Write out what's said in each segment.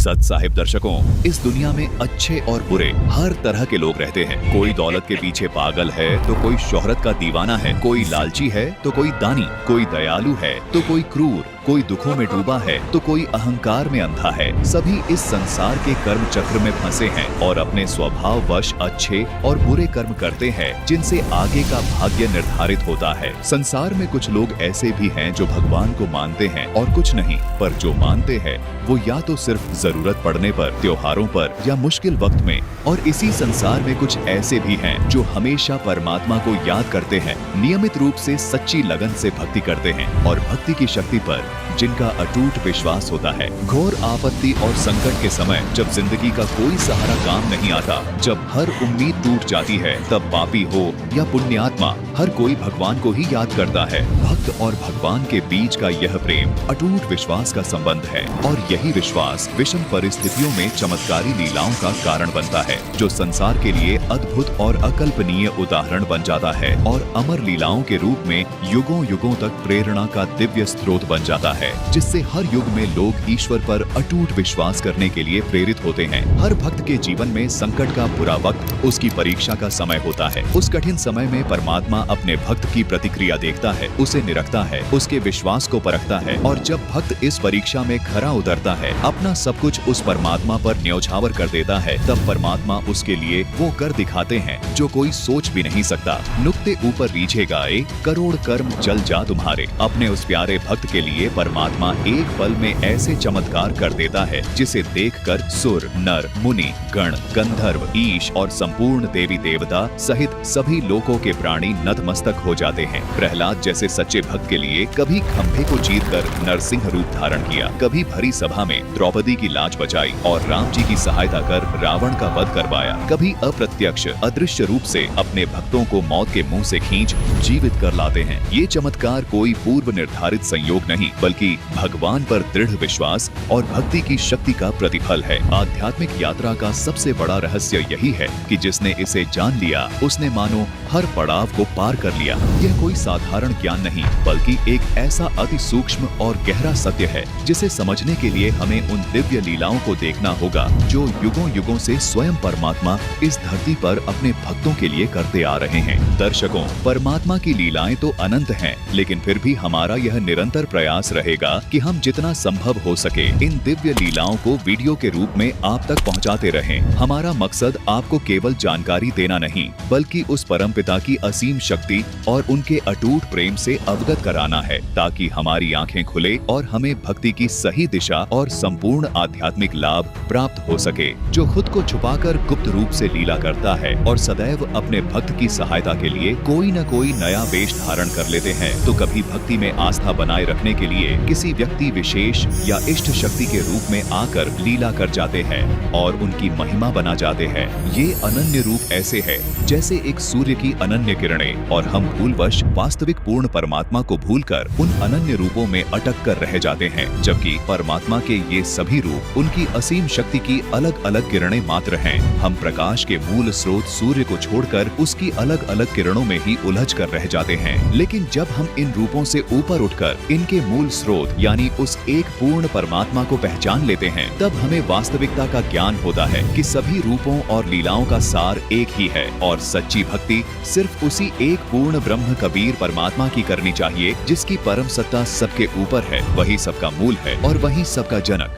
सच साहिब दर्शकों, इस दुनिया में अच्छे और बुरे हर तरह के लोग रहते हैं। कोई दौलत के पीछे पागल है तो कोई शोहरत का दीवाना है, कोई लालची है तो कोई दानी, कोई दयालु है तो कोई क्रूर, कोई दुखों में डूबा है तो कोई अहंकार में अंधा है। सभी इस संसार के कर्म चक्र में फंसे हैं और अपने स्वभाववश अच्छे और बुरे कर्म करते हैं, जिनसे आगे का भाग्य निर्धारित होता है। संसार में कुछ लोग ऐसे भी हैं जो भगवान को मानते हैं और कुछ नहीं, पर जो मानते हैं वो या तो सिर्फ जरूरत पड़ने पर, त्योहारों पर या मुश्किल वक्त में। और इसी संसार में कुछ ऐसे भी हैं जो हमेशा परमात्मा को याद करते हैं, नियमित रूप से सच्ची लगन से भक्ति करते हैं और भक्ति की शक्ति पर जिनका अटूट विश्वास होता है। घोर आपत्ति और संकट के समय जब जिंदगी का कोई सहारा काम नहीं आता, जब हर उम्मीद टूट जाती है, तब पापी हो या पुण्यात्मा हर कोई भगवान को ही याद करता है। भक्त और भगवान के बीच का यह प्रेम अटूट विश्वास का संबंध है और यही विश्वास विषम परिस्थितियों में चमत्कारी लीलाओं का कारण बनता है, जो संसार के लिए अद्भुत और अकल्पनीय उदाहरण बन जाता है और अमर लीलाओं के रूप में युगों युगों तक प्रेरणा का दिव्य स्रोत बन जाता है, जिससे हर युग में लोग ईश्वर पर अटूट विश्वास करने के लिए प्रेरित होते हैं। हर भक्त के जीवन में संकट का बुरा वक्त उसकी परीक्षा का समय होता है। उस कठिन समय में परमात्मा अपने भक्त की प्रतिक्रिया देखता है, उसे निरखता है, उसके विश्वास को परखता है और जब भक्त इस परीक्षा में खरा उतरता है, अपना सब कुछ उस परमात्मा पर न्यौछावर कर देता है, तब परमात्मा उसके लिए वो कर दिखाते हैं जो कोई सोच भी नहीं सकता। नुक्ते ऊपर रीझे गाए, करोड़ कर्म जल जा तुम्हारे। अपने उस प्यारे भक्त के लिए परमात्मा एक पल में ऐसे चमत्कार कर देता है जिसे देखकर सुर, नर, मुनि, गण, गंधर्व, ईश और संपूर्ण देवी देवता सहित सभी लोकों के प्राणी नतमस्तक हो जाते हैं। प्रहलाद जैसे सच्चे भक्त के लिए कभी खंभे को चीरकर नरसिंह रूप धारण किया, कभी भरी सभा में द्रौपदी की लाज बचाई और राम जी की सहायता कर रावण का वध करवाया, कभी अप्रत्यक्ष अदृश्य रूप से अपने भक्तों को मौत के मुंह से खींच जीवित कर लाते हैं। ये चमत्कार कोई पूर्व निर्धारित संयोग नहीं, बल्कि भगवान पर दृढ़ विश्वास और भक्ति की शक्ति का प्रतिफल है। आध्यात्मिक यात्रा का सबसे बड़ा रहस्य यही है कि जिसने इसे जान लिया, उसने मानो हर पड़ाव को पार कर लिया। यह कोई साधारण ज्ञान नहीं, बल्कि एक ऐसा अति सूक्ष्म और गहरा सत्य है जिसे समझने के लिए हमें उन दिव्य लीलाओं को देखना होगा जो युगों युगों से स्वयं परमात्मा इस धरती पर अपने भक्तों के लिए करते आ रहे हैं। दर्शकों, परमात्मा की लीलाएं तो अनंत हैं, लेकिन फिर भी हमारा यह निरंतर प्रयास रहेगा कि हम जितना संभव हो सके इन दिव्य लीलाओं को वीडियो के रूप में आप तक पहुंचाते रहें। हमारा मकसद आपको केवल जानकारी देना नहीं, बल्कि उस परमपिता की असीम शक्ति और उनके अटूट प्रेम से अवगत कराना है, ताकि हमारी आंखें खुले और हमें भक्ति की सही दिशा और संपूर्ण आध्यात्मिक लाभ प्राप्त हो सके। जो खुद को छुपाकर गुप्त रूप से लीला करता है और सदैव अपने भक्त की सहायता के लिए कोई न कोई नया वेश धारण कर लेते हैं, तो कभी भक्ति में आस्था बनाए रखने के लिए किसी व्यक्ति विशेष या इष्ट शक्ति के रूप में आकर लीला कर जाते हैं और उनकी महिमा बना जाते हैं। ये अनन्य रूप ऐसे है जैसे एक सूर्य की अनन्य किरणें, और हम भूलवश वास्तविक पूर्ण परमात्मा को भूलकर उन अनन्य रूपों में अटक कर रह जाते हैं, जबकि परमात्मा के ये सभी रूप उनकी असीम शक्ति की अलग अलग किरणें मात्र हैं। हम प्रकाश के मूल स्रोत सूर्य को छोड़कर उसकी अलग अलग किरणों में ही उलझ कर रह जाते हैं। लेकिन जब हम इन रूपों से ऊपर उठकर इनके मूल स्रोत यानी उस एक पूर्ण परमात्मा को पहचान लेते हैं, तब हमें वास्तविकता का ज्ञान होता है कि सभी रूपों और लीलाओं का सार एक ही है और सच्ची भक्ति सिर्फ उसी एक पूर्ण ब्रह्म कबीर परमात्मा की करनी चाहिए, जिसकी परम सत्ता सबके ऊपर है, वही सबका मूल है और वही सबका जनक।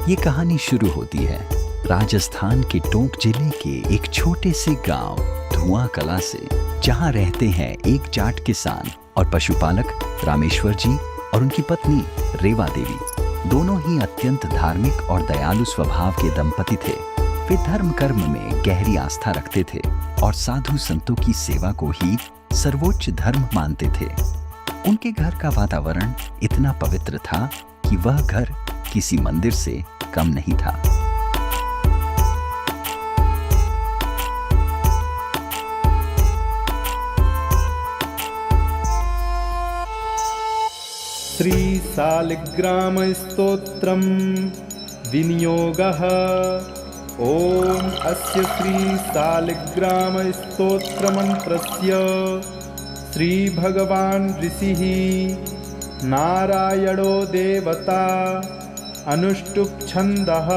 ये कहानी शुरू होती है राजस्थान के टोंक जिले के एक छोटे से गांव धुआं कला से, जहां रहते हैं एक जाट किसान और पशुपालक रामेश्वर जी और उनकी पत्नी रेवा देवी। दोनों ही अत्यंत धार्मिक और दयालु स्वभाव के दंपति थे। वे धर्म कर्म में गहरी आस्था रखते थे और साधु संतों की सेवा को ही सर्वोच्च धर्म मानते थे। उनके घर का वातावरण इतना पवित्र था कि कि वह घर किसी मंदिर से कम नहीं था। श्री शालिग्राम स्तोत्रम विनियोगः। ओम अस्य श्री शालिग्राम स्तोत्र मंत्रस्य श्री भगवान ऋषिः नारायणो देवता अनुष्टुप छंदः।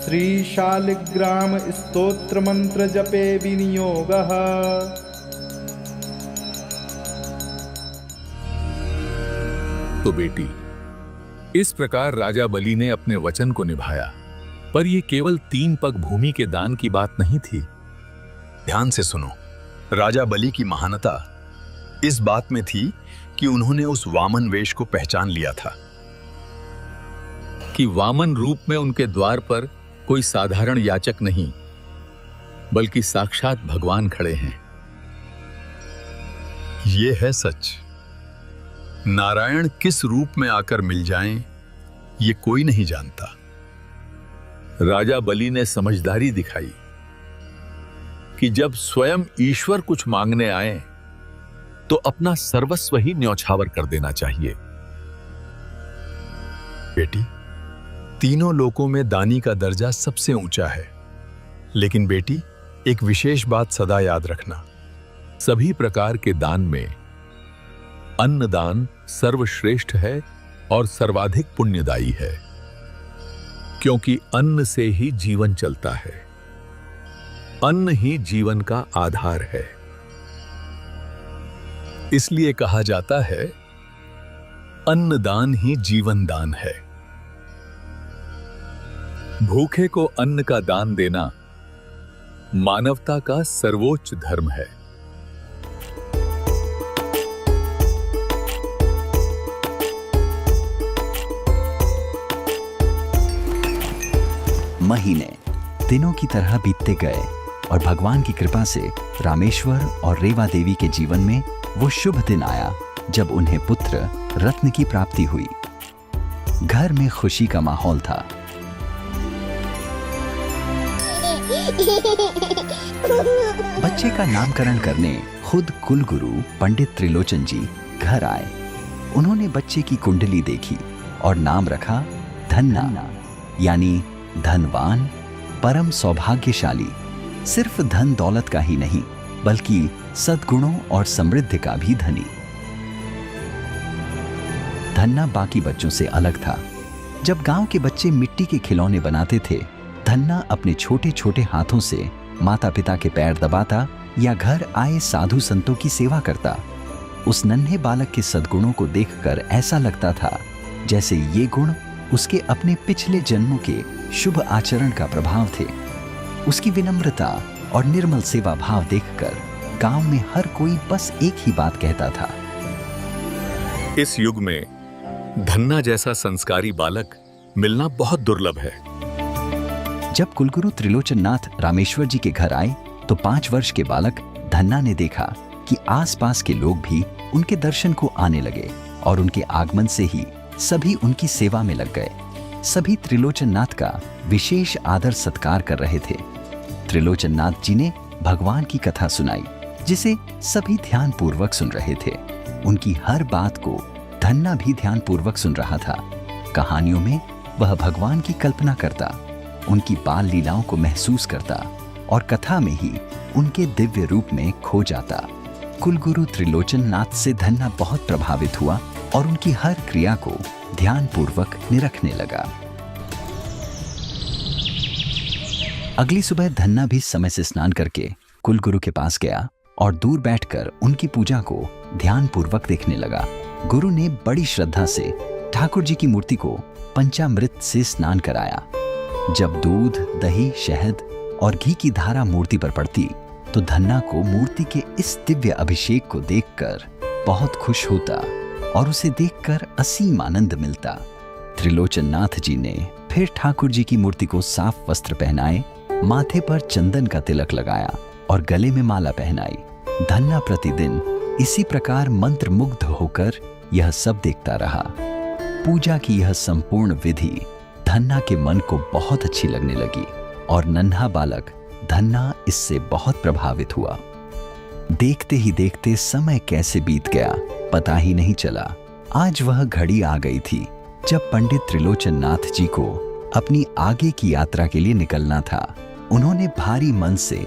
श्री शालिग्राम स्तोत्र मंत्र जपे विनियोगः। तो बेटी, इस प्रकार राजा बलि ने अपने वचन को निभाया। पर यह केवल 3 पग भूमि के दान की बात नहीं थी। ध्यान से सुनो, राजा बलि की महानता इस बात में थी कि उन्होंने उस वामन वेश को पहचान लिया था कि वामन रूप में उनके द्वार पर कोई साधारण याचक नहीं, बल्कि साक्षात भगवान खड़े हैं। ये है सच। नारायण किस रूप में आकर मिल जाएं, ये कोई नहीं जानता। राजा बलि ने समझदारी दिखाई कि जब स्वयं ईश्वर कुछ मांगने आए तो अपना सर्वस्व ही न्यौछावर कर देना चाहिए। बेटी, तीनों लोकों में दानी का दर्जा सबसे ऊंचा है। लेकिन बेटी, एक विशेष बात सदा याद रखना। सभी प्रकार के दान में अन्नदान सर्वश्रेष्ठ है और सर्वाधिक पुण्यदायी है, क्योंकि अन्न से ही जीवन चलता है। अन्न ही जीवन का आधार है। इसलिए कहा जाता है, अन्नदान ही जीवन दान है। भूखे को अन्न का दान देना मानवता का सर्वोच्च धर्म है। महीने दिनों की तरह बीतते गए और भगवान की कृपा से रामेश्वर और रेवा देवी के जीवन में वो शुभ दिन आया जब उन्हें पुत्र रत्न की प्राप्ति हुई। घर में खुशी का माहौल था। बच्चे का नामकरण करने खुद कुलगुरु पंडित त्रिलोचन जी घर आए। उन्होंने बच्चे की कुंडली देखी और नाम रखा धन्ना, यानी धनवान, परम सौभाग्यशाली। सिर्फ धन दौलत का ही नहीं, बल्कि सद्गुणों और समृद्धि का भी धनी। धन्ना बाकी बच्चों से अलग था। जब गांव के बच्चे मिट्टी के खिलौने बनाते थे, धन्ना अपने छोटे छोटे हाथों से माता पिता के पैर दबाता या घर आए साधु संतों की सेवा करता। उस नन्हे बालक के सद्गुणों को देखकर ऐसा लगता था जैसे ये गुण उसके अपने पिछले जन्मों के शुभ आचरण का प्रभाव थे। उसकी विनम्रता और निर्मल सेवा भाव देखकर गांव में हर कोई बस एक ही बात कहता था, इस युग में धन्ना जैसा संस्कारी बालक मिलना बहुत दुर्लभ है। जब कुलगुरु त्रिलोचन नाथ रामेश्वर जी के घर आए तो 5 वर्ष के बालक धन्ना ने देखा कि आसपास के लोग भी उनके दर्शन को आने लगे और उनके आगमन से ही सभी उनकी सेवा में लग गए। सभी त्रिलोचन नाथ का विशेष आदर सत्कार कर रहे थे। त्रिलोचन नाथ जी ने भगवान की कथा सुनाई, जिसे सभी ध्यान पूर्वक सुन रहे थे। उनकी हर बात को धन्ना भी ध्यान पूर्वक सुन रहा था। कहानियों में वह भगवान की कल्पना करता, उनकी बाल लीलाओं को महसूस करता और कथा में ही उनके दिव्य रूप में खो जाता। कुलगुरु त्रिलोचन नाथ से धन्ना बहुत प्रभावित हुआ और उनकी हर क्रिया को ध्यान पूर्वक निरखने लगा। अगली सुबह धन्ना भी समय से स्नान करके कुलगुरु के पास गया और दूर बैठकर उनकी पूजा को ध्यान पूर्वक देखने लगा। गुरु ने बड़ी श्रद्धा से ठाकुर जी की मूर्ति को पंचामृत से स्नान कराया। जब दूध, दही, शहद और घी की धारा मूर्ति पर पड़ती तो धन्ना को मूर्ति के इस दिव्य अभिषेक को देखकर बहुत खुश होता और उसे देखकर असीम आनंद मिलता। त्रिलोचन नाथ जी ने फिर ठाकुर जी की मूर्ति को साफ वस्त्र पहनाए, माथे पर चंदन का तिलक लगाया और गले में माला पहनाई। धन्ना प्रतिदिन इसी प्रकार मंत्र मुग्ध होकर यह सब देखता रहा। पूजा की यह संपूर्ण विधि धन्ना के मन को बहुत अच्छी लगने लगी और नन्हा बालक धन्ना इससे बहुत प्रभावित हुआ। देखते ही देखते समय कैसे बीत गया पता ही नहीं चला। आज वह घड़ी आ गई थी जब पंडित त्रिलोचन नाथ जी को अपनी आगे की यात्रा के लिए निकलना था। उन्होंने भारी मन से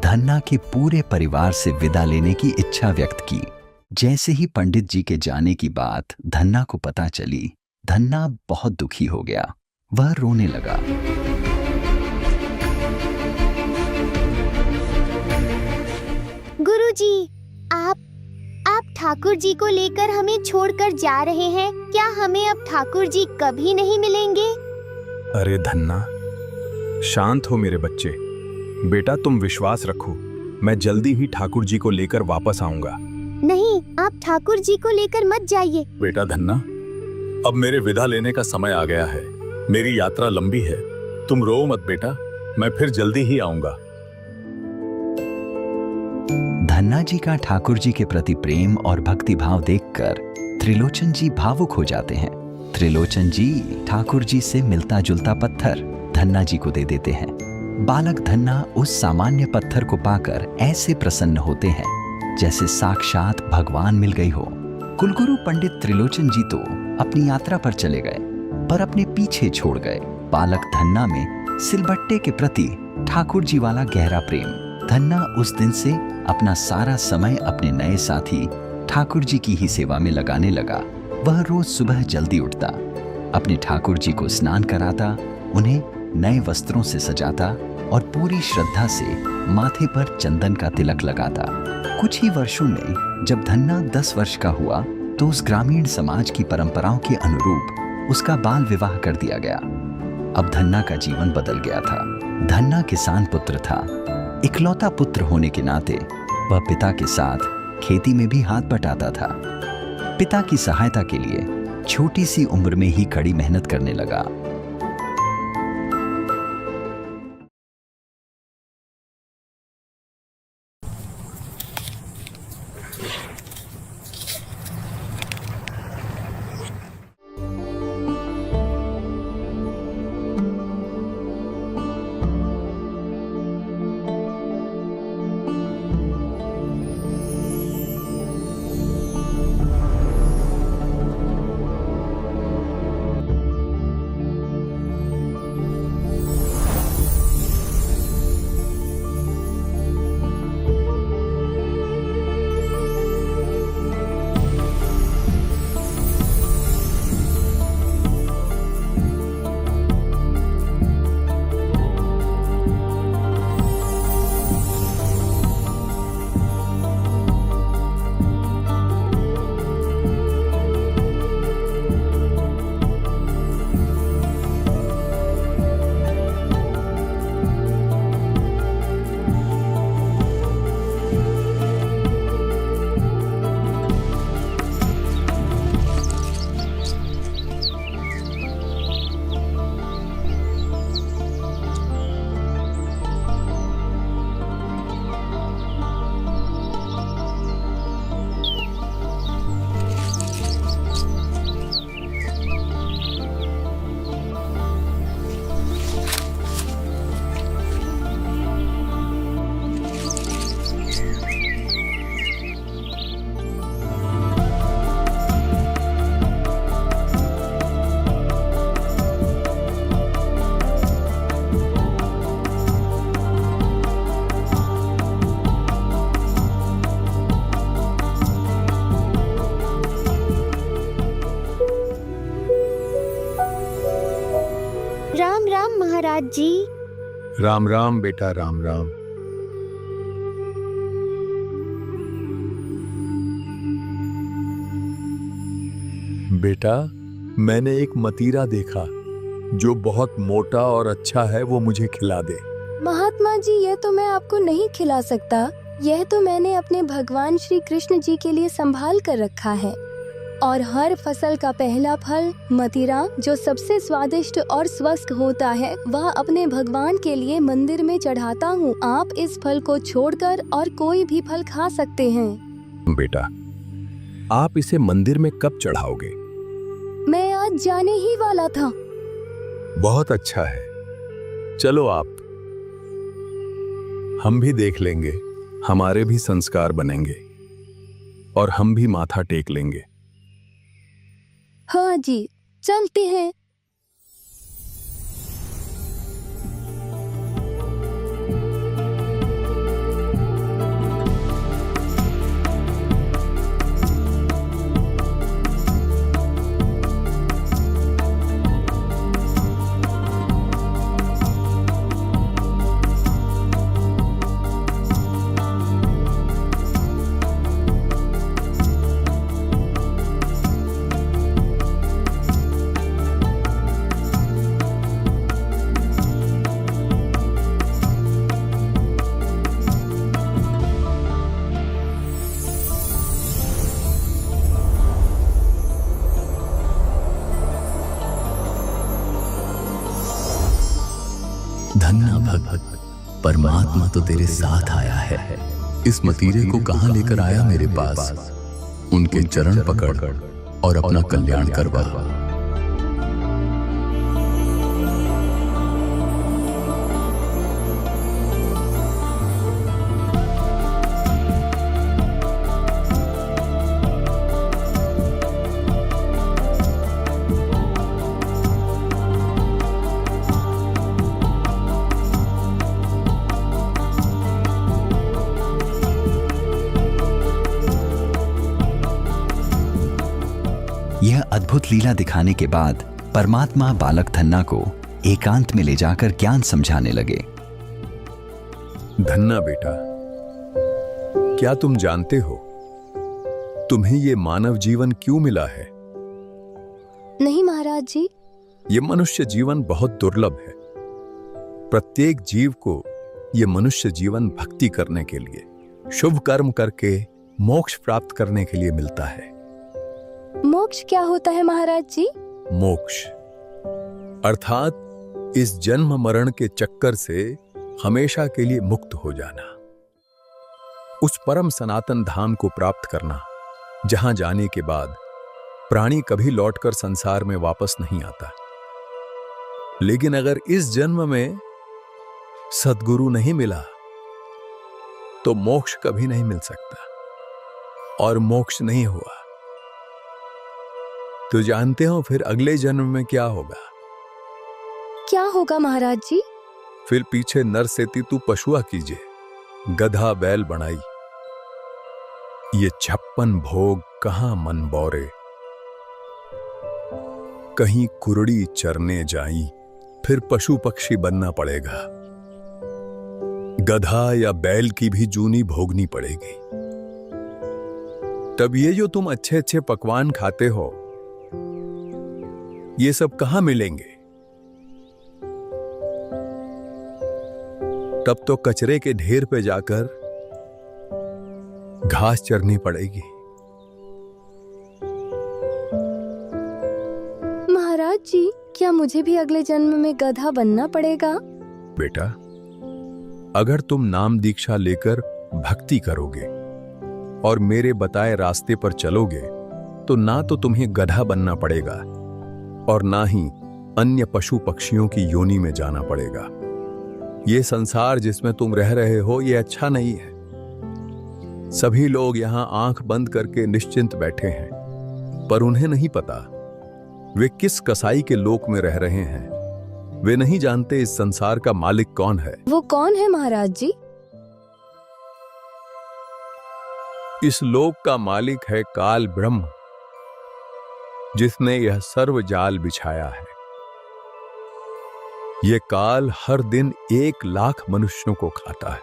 धन्ना के पूरे परिवार से विदा लेने की इच्छा व्यक्त की। जैसे ही पंडित जी के जाने की बात धन्ना को पता चली, धन्ना बहुत दुखी हो गया। वह रोने लगा। गुरुजी, आप ठाकुर जी को लेकर हमें छोड़कर जा रहे हैं। क्या हमें अब ठाकुर जी कभी नहीं मिलेंगे? अरे धन्ना, शांत हो मेरे बच्चे। बेटा तुम विश्वास रखो, मैं जल्दी ही ठाकुर जी को लेकर वापस आऊंगा। नहीं, आप ठाकुर जी को लेकर मत जाइए। बेटा धन्ना, अब मेरे विदा लेने का समय आ गया है। मेरी यात्रा लंबी है, तुम रो मत बेटा, मैं फिर जल्दी ही आऊंगा। धन्ना जी का ठाकुर जी के प्रति प्रेम और भक्ति भाव देखकर त्रिलोचन जी भावुक हो जाते हैं। त्रिलोचन जी ठाकुर जी से मिलता जुलता पत्थर धन्ना जी को दे देते हैं। बालक धन्ना उस सामान्य पत्थर को पाकर ऐसे प्रसन्न होते हैं जैसे साक्षात भगवान मिल गई हो। कुलगुरु पंडित त्रिलोचन जी तो अपनी यात्रा पर चले गए, पर अपने पीछे छोड़ गए बालक धन्ना में सिलबट्टे के प्रति ठाकुर जी वाला गहरा प्रेम। धन्ना उस दिन से अपना सारा समय अपने नए साथी ठाकुर जी की ही सेवा में लगाने लगा। वह रोज सुबह जल्दी उठता, अपने ठाकुर जी को स्नान कराता, उन्हें नए वस्त्रों से सजाता और पूरी श्रद्धा से माथे पर चंदन का तिलक लगाता। कुछ ही वर्षों में जब धन्ना 10 वर्ष का हुआ तो उस ग्रामीण समाज की परंपराओं के अनुरूप उसका बाल विवाह कर दिया गया। अब धन्ना का जीवन बदल गया था। धन्ना किसान पुत्र था। इकलौता पुत्र होने के नाते वह पिता के साथ खेती में भी हाथ बटाता था। पिता की सहायता के लिए छोटी सी उम्र में ही कड़ी मेहनत करने लगा। राम राम महाराज जी। राम राम बेटा, राम राम। बेटा, मैंने एक मतीरा देखा जो बहुत मोटा और अच्छा है, वो मुझे खिला दे। महात्मा जी, यह तो मैं आपको नहीं खिला सकता। यह तो मैंने अपने भगवान श्री कृष्ण जी के लिए संभाल कर रखा है। और हर फसल का पहला फल मतीरा, जो सबसे स्वादिष्ट और स्वस्थ होता है, वह अपने भगवान के लिए मंदिर में चढ़ाता हूँ। आप इस फल को छोड़कर और कोई भी फल खा सकते हैं। बेटा, आप इसे मंदिर में कब चढ़ाओगे? मैं आज महाराज जाने ही वाला था। बहुत अच्छा है, चलो आप, हम भी देख लेंगे, हमारे भी संस्कार बनेंगे और हम भी माथा टेक लेंगे। हाँ जी, चलते हैं। धन्ना भगत, परमात्मा तो तेरे साथ आया है। इस मतीरे को कहां लेकर आया मेरे पास। उनके चरण पकड़ और अपना कल्याण करवा। यह अद्भुत लीला दिखाने के बाद परमात्मा बालक धन्ना को एकांत में ले जाकर ज्ञान समझाने लगे। धन्ना बेटा, क्या तुम जानते हो तुम्हें ये मानव जीवन क्यों मिला है? नहीं महाराज जी। ये मनुष्य जीवन बहुत दुर्लभ है। प्रत्येक जीव को ये मनुष्य जीवन भक्ति करने के लिए, शुभ कर्म करके मोक्ष प्राप्त करने के लिए मिलता है। मोक्ष क्या होता है महाराज जी? मोक्ष अर्थात इस जन्म मरण के चक्कर से हमेशा के लिए मुक्त हो जाना, उस परम सनातन धाम को प्राप्त करना जहां जाने के बाद प्राणी कभी लौटकर संसार में वापस नहीं आता। लेकिन अगर इस जन्म में सद्गुरु नहीं मिला तो मोक्ष कभी नहीं मिल सकता, और मोक्ष नहीं हुआ तो जानते हो फिर अगले जन्म में क्या होगा? क्या होगा महाराज जी? फिर पीछे नर सेती तू पशुआ कीजिए, गधा बैल बनाई। ये 56 भोग कहां मन बौरे, कहीं कुरड़ी चरने जाई, फिर पशु पक्षी बनना पड़ेगा। गधा या बैल की भी जूनी भोगनी पड़ेगी। तब ये जो तुम अच्छे अच्छे पकवान खाते हो, ये सब कहां मिलेंगे? तब तो कचरे के ढेर पे जाकर घास चरनी पड़ेगी। महाराज जी, क्या मुझे भी अगले जन्म में गधा बनना पड़ेगा? बेटा, अगर तुम नाम दीक्षा लेकर भक्ति करोगे और मेरे बताए रास्ते पर चलोगे तो ना तो तुम्हें गधा बनना पड़ेगा और ना ही अन्य पशु पक्षियों की योनि में जाना पड़ेगा। ये संसार जिसमें तुम रह रहे हो ये अच्छा नहीं है। सभी लोग यहां आंख बंद करके निश्चिंत बैठे हैं, पर उन्हें नहीं पता वे किस कसाई के लोक में रह रहे हैं। वे नहीं जानते इस संसार का मालिक कौन है। वो कौन है महाराज जी? इस लोक का मालिक है काल ब्रह्म, जिसने यह सर्व जाल बिछाया है। ये काल हर दिन 1 लाख मनुष्यों को खाता है।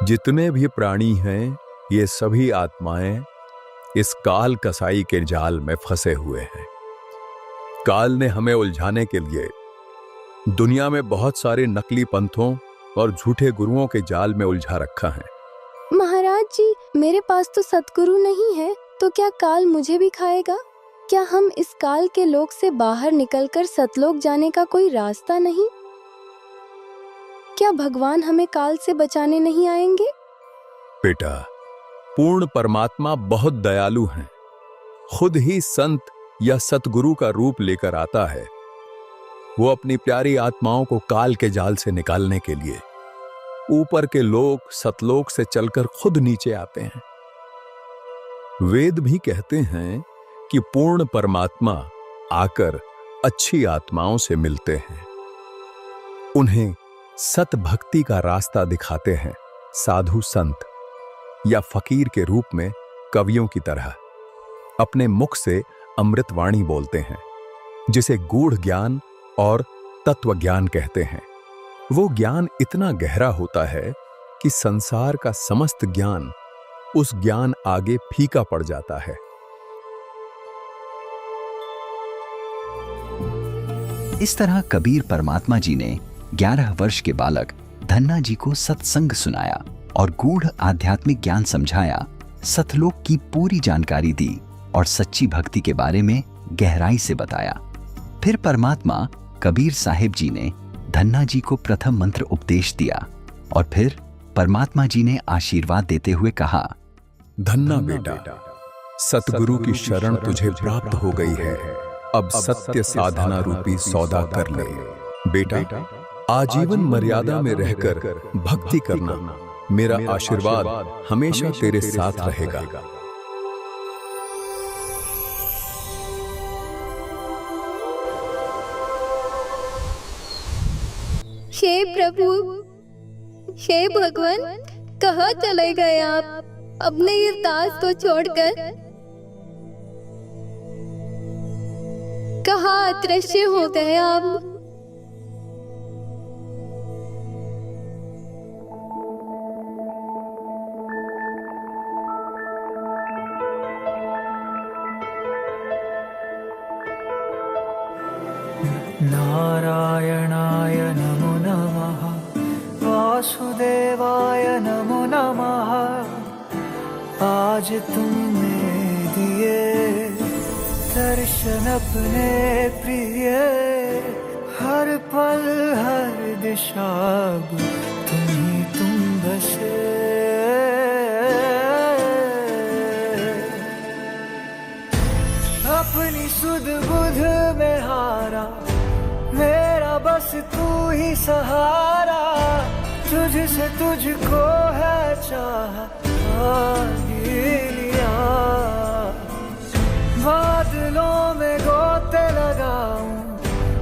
जितने भी प्राणी हैं, ये सभी आत्माएं इस काल कसाई के जाल में फंसे हुए हैं। काल ने हमें उलझाने के लिए दुनिया में बहुत सारे नकली पंथों और झूठे गुरुओं के जाल में उलझा रखा है। महाराज जी, मेरे पास तो सतगुरु नहीं है, तो क्या काल मुझे भी खाएगा? क्या हम इस काल के लोक से बाहर निकलकर सतलोक जाने का कोई रास्ता नहीं? क्या भगवान हमें काल से बचाने नहीं आएंगे? बेटा, पूर्ण परमात्मा बहुत दयालु हैं। खुद ही संत या सतगुरु का रूप लेकर आता है, वो अपनी प्यारी आत्माओं को काल के जाल से निकालने के लिए ऊपर के लोक सतलोक से चलकर खुद नीचे आते हैं। वेद भी कहते हैं कि पूर्ण परमात्मा आकर अच्छी आत्माओं से मिलते हैं, उन्हें सत भक्ति का रास्ता दिखाते हैं। साधु संत या फकीर के रूप में कवियों की तरह अपने मुख से अमृतवाणी बोलते हैं, जिसे गूढ़ ज्ञान और तत्व ज्ञान कहते हैं। वो ज्ञान इतना गहरा होता है कि संसार का समस्त ज्ञान उस ज्ञान आगे फीका पड़ जाता है। इस तरह कबीर परमात्मा जी ने 11 वर्ष के बालक धन्ना जी को सत्संग सुनाया और गूढ़ आध्यात्मिक ज्ञान समझाया, सतलोक की पूरी जानकारी दी और सच्ची भक्ति के बारे में गहराई से बताया। फिर परमात्मा कबीर साहिब जी ने धन्ना जी को प्रथम मंत्र उपदेश दिया और फिर परमात्मा जी ने आशीर्वाद देते हुए कहा, धन्ना बेटा, सतगुरु की शरण तुझे प्राप्त हो गई है। अब सत्य साधना रूपी सौदा कर ले। बेटा, आजीवन मर्यादा में रहकर भक्ति करना, मेरा आशीर्वाद हमेशा तेरे साथ रहेगा। हे प्रभु, हे भगवान, कहाँ चले गए आप अपने इस दास को छोड़कर? कहाँ अदृश्य हो गए आप? नारायणाय नमो नमः, वासुदेवाय नमो नमः। आज तुमने दिए दर्शन अपने प्रिय, हर पल हर दिशा तुम ही तुम बसे। अपनी सुध बुध में हारा, मेरा बस तू ही सहारा। तुझसे तुझको है चाह लिया, बादलों में गोते लगाऊं,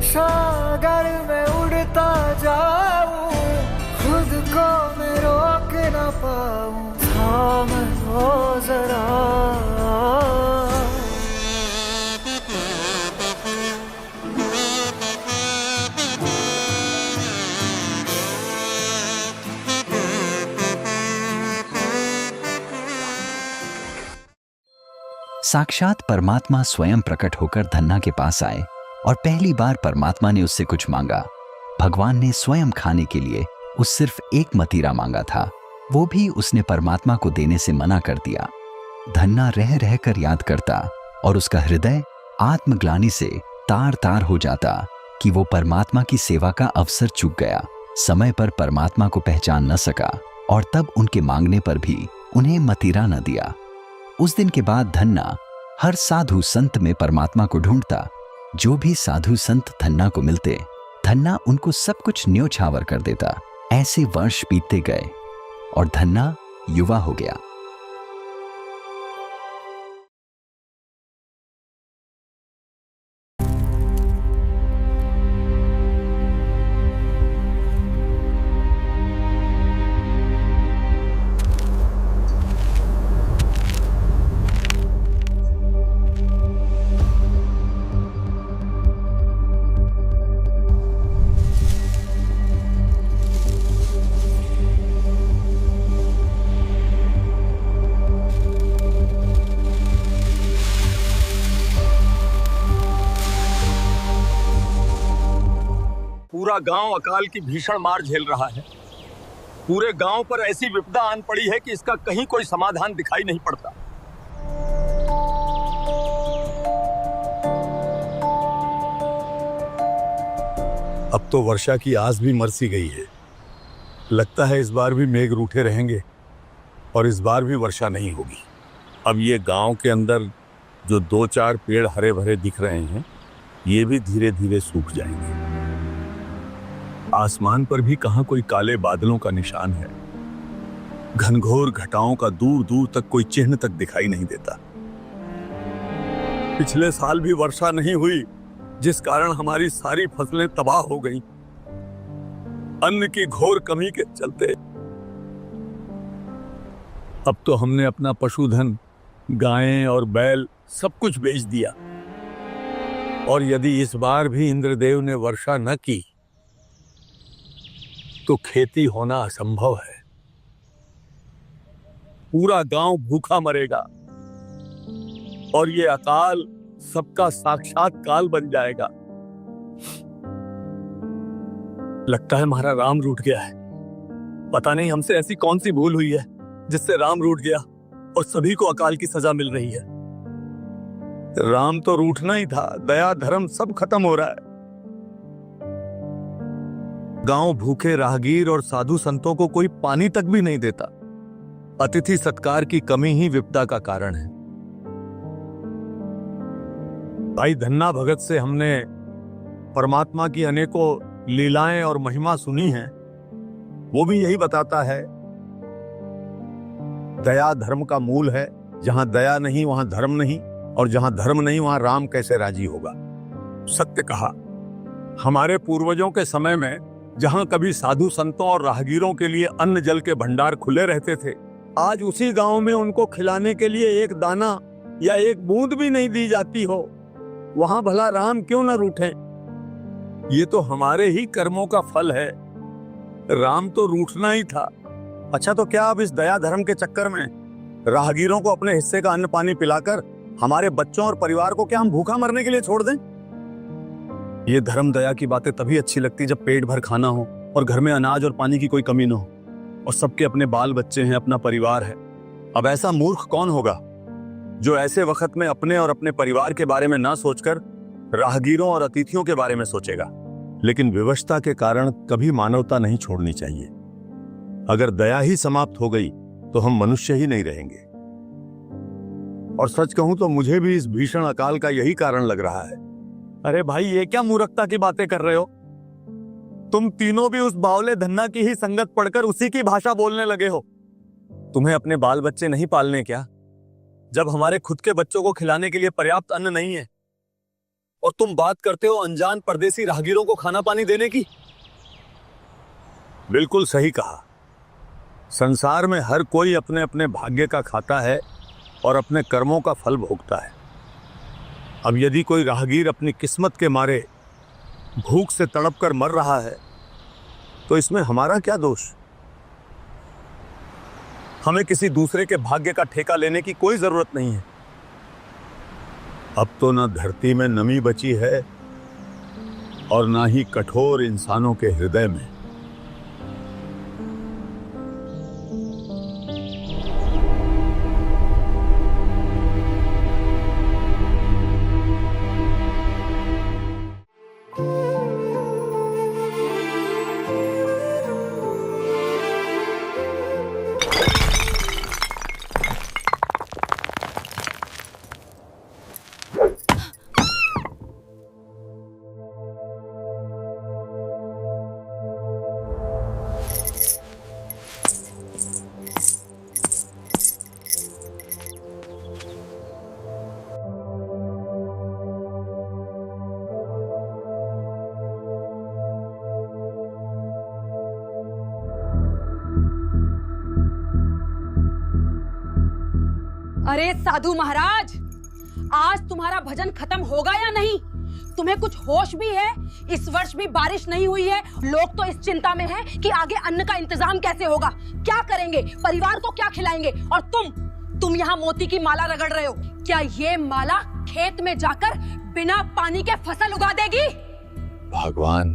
सागर में उड़ता जाऊं, खुद को मैं रोक न पाऊं, थाम लो जरा। साक्षात परमात्मा स्वयं प्रकट होकर धन्ना के पास आए और पहली बार परमात्मा ने उससे कुछ मांगा। भगवान ने स्वयं खाने के लिए उस सिर्फ एक मतीरा मांगा था, वो भी उसने परमात्मा को देने से मना कर दिया। धन्ना रह रह कर याद करता और उसका हृदय आत्मग्लानि से तार तार हो जाता कि वो परमात्मा की सेवा का अवसर चूक गया, समय पर परमात्मा को पहचान न सका और तब उनके मांगने पर भी उन्हें मतीरा न दिया। उस दिन के बाद धन्ना हर साधु संत में परमात्मा को ढूंढता। जो भी साधु संत धन्ना को मिलते, धन्ना उनको सब कुछ न्योछावर कर देता। ऐसे वर्ष बीतते गए और धन्ना युवा हो गया। पूरा गांव अकाल की भीषण मार झेल रहा है। पूरे गांव पर ऐसी विपदा आन पड़ी है कि इसका कहीं कोई समाधान दिखाई नहीं पड़ता। अब तो वर्षा की आस भी मरसी गई है। लगता है इस बार भी मेघ रूठे रहेंगे और इस बार भी वर्षा नहीं होगी। अब ये गांव के अंदर जो 2-4 पेड़ हरे भरे दिख रहे हैं ये भी धीरे धीरे सूख जाएंगे। आसमान पर भी कहां कोई काले बादलों का निशान है। घनघोर घटाओं का दूर दूर तक कोई चिन्ह तक दिखाई नहीं देता। पिछले साल भी वर्षा नहीं हुई, जिस कारण हमारी सारी फसलें तबाह हो गईं। अन्न की घोर कमी के चलते अब तो हमने अपना पशुधन, गायें और बैल सब कुछ बेच दिया। और यदि इस बार भी इंद्रदेव ने वर्षा न की तो खेती होना असंभव है। पूरा गांव भूखा मरेगा और ये अकाल सबका साक्षात काल बन जाएगा। लगता है हमारा राम रूठ गया है। पता नहीं हमसे ऐसी कौन सी भूल हुई है जिससे राम रूठ गया और सभी को अकाल की सजा मिल रही है। राम तो रूठना ही था, दया धर्म सब खत्म हो रहा है। गांव भूखे राहगीर और साधु संतों को कोई पानी तक भी नहीं देता। अतिथि सत्कार की कमी ही विपदा का कारण है। भाई धन्ना भगत से हमने परमात्मा की अनेकों लीलाएं और महिमा सुनी है। वो भी यही बताता है, दया धर्म का मूल है। जहां दया नहीं वहां धर्म नहीं, और जहां धर्म नहीं वहां राम कैसे राजी होगा। सत्य कहा। हमारे पूर्वजों के समय में जहां कभी साधु संतों और राहगीरों के लिए अन्न जल के भंडार खुले रहते थे, आज उसी गांव में उनको खिलाने के लिए एक दाना या एक बूंद भी नहीं दी जाती हो। वहां भला राम क्यों न रूठें? ये तो हमारे ही कर्मों का फल है। राम तो रूठना ही था। अच्छा, तो क्या अब इस दया धर्म के चक्कर में राहगीरों को अपने हिस्से का अन्न पानी पिलाकर हमारे बच्चों और परिवार को क्या हम भूखा मरने के लिए छोड़ दें? ये धर्म दया की बातें तभी अच्छी लगती जब पेट भर खाना हो और घर में अनाज और पानी की कोई कमी न हो और सबके अपने बाल बच्चे हैं, अपना परिवार है। अब ऐसा मूर्ख कौन होगा जो ऐसे वक्त में अपने और अपने परिवार के बारे में ना सोचकर राहगीरों और अतिथियों के बारे में सोचेगा। लेकिन विवशता के कारण कभी मानवता नहीं छोड़नी चाहिए। अगर दया ही समाप्त हो गई तो हम मनुष्य ही नहीं रहेंगे। और सच कहूं तो मुझे भी इस भीषण अकाल का यही कारण लग रहा है। अरे भाई, ये क्या मूर्खता की बातें कर रहे हो? तुम तीनों भी उस बावले धन्ना की ही संगत पढ़कर उसी की भाषा बोलने लगे हो। तुम्हें अपने बाल बच्चे नहीं पालने क्या, जब हमारे खुद के बच्चों को खिलाने के लिए पर्याप्त अन्न नहीं है? और तुम बात करते हो अनजान परदेसी राहगीरों को खाना पानी देने की। बिल्कुल सही कहा। संसार में हर कोई अपने अपने भाग्य का खाता है और अपने कर्मों का फल भोगता है। अब यदि कोई राहगीर अपनी किस्मत के मारे भूख से तड़प कर मर रहा है तो इसमें हमारा क्या दोष? हमें किसी दूसरे के भाग्य का ठेका लेने की कोई जरूरत नहीं है। अब तो ना धरती में नमी बची है और ना ही कठोर इंसानों के हृदय में। अरे साधु महाराज, आज तुम्हारा भजन खत्म होगा या नहीं? तुम्हें कुछ होश भी है? इस वर्ष भी बारिश नहीं हुई है। लोग तो इस चिंता में हैं कि आगे अन्न का इंतजाम कैसे होगा, क्या करेंगे, परिवार को क्या खिलाएंगे। और तुम यहाँ मोती की माला रगड़ रहे हो। क्या ये माला खेत में जाकर बिना पानी के फसल उगा देगी? भगवान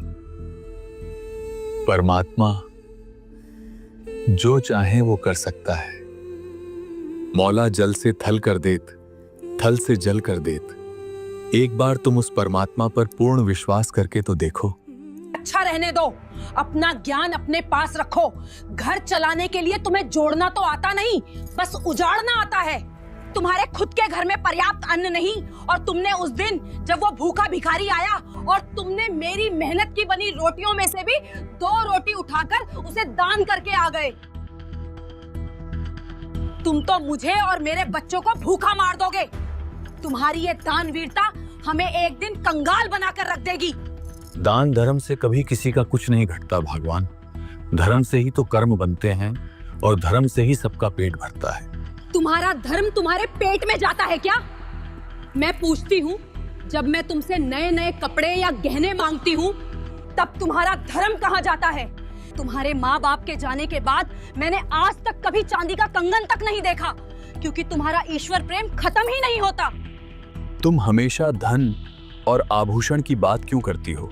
परमात्मा जो चाहे वो कर सकता है। मौला जल से थल कर देत, थल से जल कर देत। एक बार तुम उस परमात्मा पर पूर्ण विश्वास करके तो देखो। अच्छा रहने दो, अपना ज्ञान अपने पास रखो। घर चलाने के लिए तुम्हें जोड़ना तो आता नहीं, बस उजाड़ना आता है। तुम्हारे खुद के घर में पर्याप्त अन्न नहीं, और तुमने उस दिन जब वो भूखा भिखारी आया और तुमने मेरी मेहनत की बनी रोटियों में से भी 2 रोटी उठाकर उसे दान करके आ गए। तुम तो मुझे और मेरे बच्चों को भूखा मार दोगे। तुम्हारी ये दानवीरता हमें एक दिन कंगाल बनाकर रख देगी। दान धर्म से कभी किसी का कुछ नहीं घटता भगवान। धर्म से ही तो कर्म बनते हैं और धर्म से ही सबका पेट भरता है। तुम्हारा धर्म तुम्हारे पेट में जाता है क्या? मैं पूछती हूँ, जब मैं तुमसे नए नए कपड़े या गहने मांगती हूँ तब तुम्हारा धर्म कहाँ जाता है? तुम्हारे माँ बाप के जाने के बाद मैंने आज तक कभी चांदी का कंगन तक नहीं देखा, क्योंकि तुम्हारा ईश्वर प्रेम खत्म ही नहीं होता। तुम हमेशा धन और आभूषण की बात क्यों करती हो?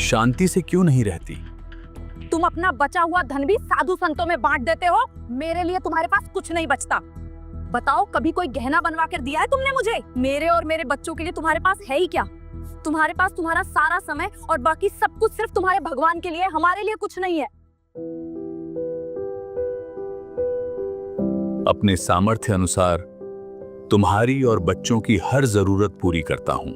शांति से क्यों नहीं रहती? तुम अपना बचा हुआ धन भी साधु संतों में बांट देते हो। मेरे लिए तुम्हारे पास कुछ नहीं बचता। बताओ, कभी कोई गहना बनवा कर दिया है तुमने मुझे? मेरे और मेरे बच्चों के लिए तुम्हारे पास है ही क्या? तुम्हारे पास तुम्हारा सारा समय और बाकी सब कुछ सिर्फ तुम्हारे भगवान के लिए, हमारे लिए कुछ नहीं है। अपने सामर्थ्य अनुसार तुम्हारी और बच्चों की हर जरूरत पूरी करता हूँ।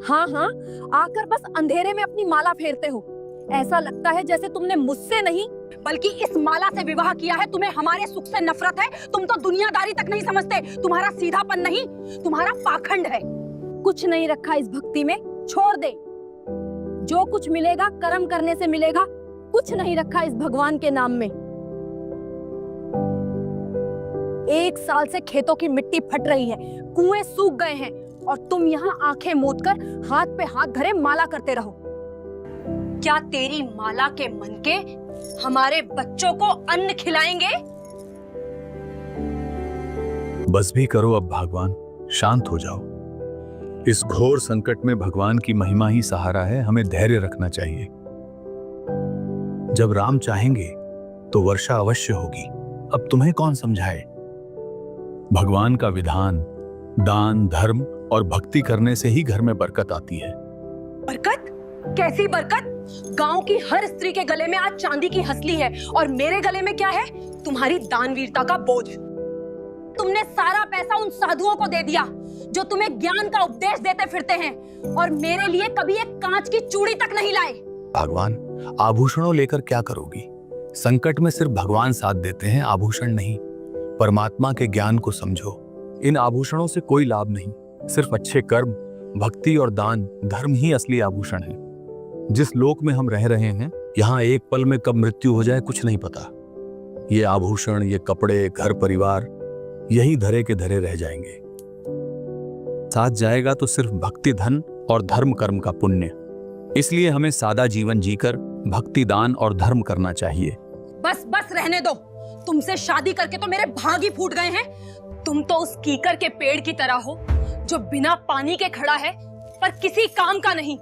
हाँ हाँ, आकर बस अंधेरे में अपनी माला फेरते हो। ऐसा लगता है जैसे तुमने मुझसे नहीं बल्कि इस माला से विवाह किया है। तुम्हें हमारे सुख से नफरत है। तुम तो दुनियादारी तक नहीं समझते। तुम्हारा सीधापन नहीं, तुम्हारा पाखंड है। कुछ नहीं रखा इस भक्ति में, छोड़ दे। जो कुछ मिलेगा कर्म करने से मिलेगा। कुछ नहीं रखा इस भगवान के नाम में। 1 साल से खेतों की मिट्टी फट रही है, कुएं सूख गए हैं, और तुम यहाँ आंखें मूंद कर हाथ पे हाथ धरे माला करते रहो। क्या तेरी माला के मनके हमारे बच्चों को अन्न खिलाएंगे? बस भी करो अब भगवान, शांत हो जाओ। इस घोर संकट में भगवान की महिमा ही सहारा है। हमें धैर्य रखना चाहिए। जब राम चाहेंगे तो वर्षा अवश्य होगी। अब तुम्हें कौन समझाए? भगवान का विधान दान, धर्म और भक्ति करने से ही घर में बरकत आती है। बरकत? कैसी बरकत? गांव की हर स्त्री के गले में आज चांदी की हसली है, और मेरे गले में क्या है? तुम्हारी दानवीरता का बोझ। तुमने सारा पैसा उन साधुओं को दे दिया जो तुम्हें ज्ञान का उपदेश देते फिरते हैं, और मेरे लिए कभी एक कांच की चूड़ी तक नहीं लाए। भगवान, आभूषणों लेकर क्या करोगी? संकट में सिर्फ भगवान साथ देते हैं, आभूषण नहीं। परमात्मा के ज्ञान को समझो। इन आभूषणों से कोई लाभ नहीं। सिर्फ अच्छे कर्म, भक्ति और दान, धर्म ही असली आभूषण है। जिस लोक में हम रह रहे हैं, यहाँ एक पल में कब मृत्यु हो जाए कुछ नहीं पता। ये आभूषण, ये कपड़े, घर परिवार यही धरे के धरे रह जाएंगे। साथ जाएगा तो सिर्फ भक्ति, धन और धर्म कर्म का पुण्य। इसलिए हमें सादा जीवन जीकर भक्ति, दान और धर्म करना चाहिए। बस बस रहने दो। तुमसे शादी करके तो मेरे भाग ही फूट गए हैं। तुम तो उस कीकर के पेड़ की तरह हो जो बिना पानी के खड़ा है पर किसी काम का नहीं।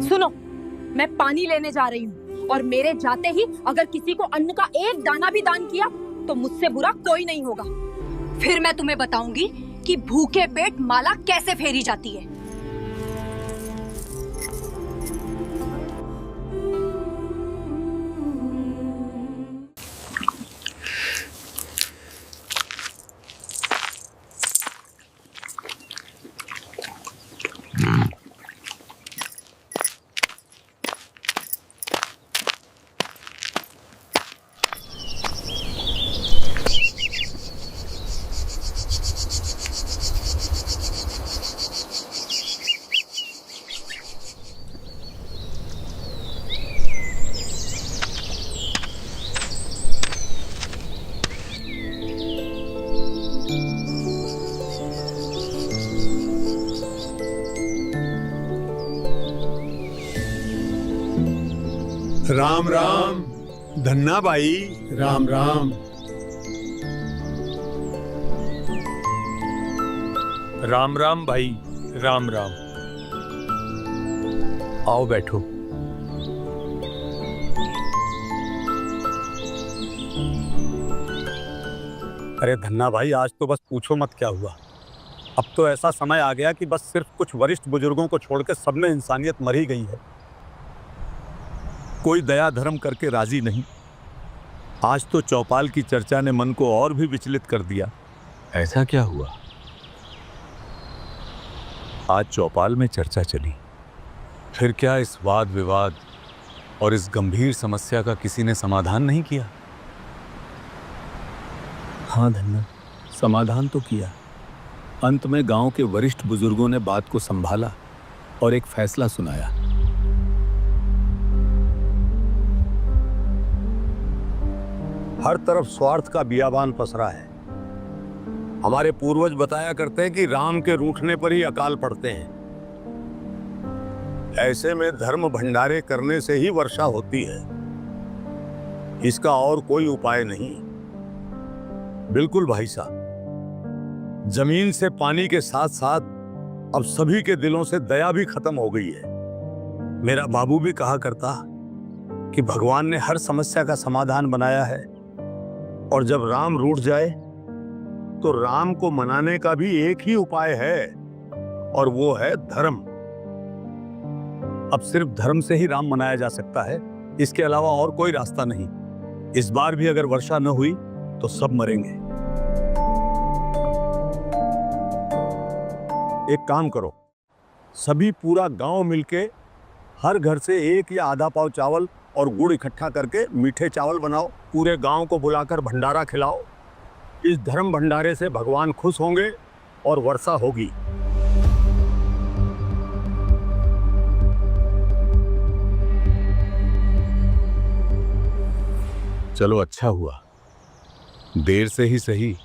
सुनो, मैं पानी लेने जा रही हूँ, और मेरे जाते ही अगर किसी को अन्न का एक दाना भी दान किया तो मुझसे बुरा कोई नहीं होगा। फिर मैं तुम्हें बताऊंगी कि भूखे पेट माला कैसे फेरी जाती है। राम राम धन्ना बाई। राम राम। राम राम भाई, राम राम। आओ बैठो। अरे धन्ना भाई, आज तो बस पूछो मत क्या हुआ। अब तो ऐसा समय आ गया कि बस सिर्फ कुछ वरिष्ठ बुजुर्गों को छोड़कर सब में इंसानियत मर ही गई है। कोई दया धर्म करके राजी नहीं। आज तो चौपाल की चर्चा ने मन को और भी विचलित कर दिया। ऐसा क्या हुआ? आज चौपाल में चर्चा चली, फिर क्या इस वाद विवाद और इस गंभीर समस्या का किसी ने समाधान नहीं किया? हाँ धन्ना, समाधान तो किया। अंत में गांव के वरिष्ठ बुजुर्गों ने बात को संभाला और एक फैसला सुनाया। हर तरफ स्वार्थ का बियाबान पसरा है। हमारे पूर्वज बताया करते हैं कि राम के रूठने पर ही अकाल पड़ते हैं। ऐसे में धर्म भंडारे करने से ही वर्षा होती है, इसका और कोई उपाय नहीं। बिल्कुल भाई साहब, जमीन से पानी के साथ साथ अब सभी के दिलों से दया भी खत्म हो गई है। मेरा बाबू भी कहा करता कि भगवान ने हर समस्या का समाधान बनाया है, और जब राम रूठ जाए तो राम को मनाने का भी एक ही उपाय है, और वो है धर्म। अब सिर्फ धर्म से ही राम मनाया जा सकता है, इसके अलावा और कोई रास्ता नहीं। इस बार भी अगर वर्षा न हुई तो सब मरेंगे। एक काम करो, सभी पूरा गांव मिलके हर घर से एक या आधा पाव चावल और गुड़ इकट्ठा करके मीठे चावल बनाओ, पूरे गांव को बुलाकर भंडारा खिलाओ। इस धर्म भंडारे से भगवान खुश होंगे और वर्षा होगी। चलो अच्छा हुआ, देर से ही सही,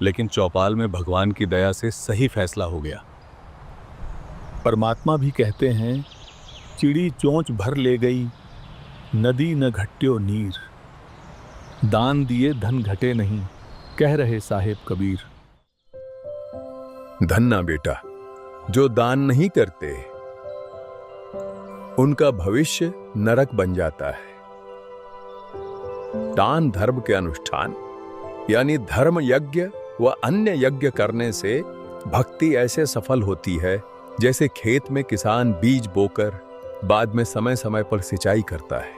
लेकिन चौपाल में भगवान की दया से सही फैसला हो गया। परमात्मा भी कहते हैं, चिड़ी चोंच भर ले गई, नदी न घट्यो नीर। दान दिए धन घटे नहीं, कह रहे साहेब कबीर। धन्ना बेटा, जो दान नहीं करते उनका भविष्य नरक बन जाता है। दान धर्म के अनुष्ठान यानी धर्म यज्ञ व अन्य यज्ञ करने से भक्ति ऐसे सफल होती है जैसे खेत में किसान बीज बोकर बाद में समय समय पर सिंचाई करता है,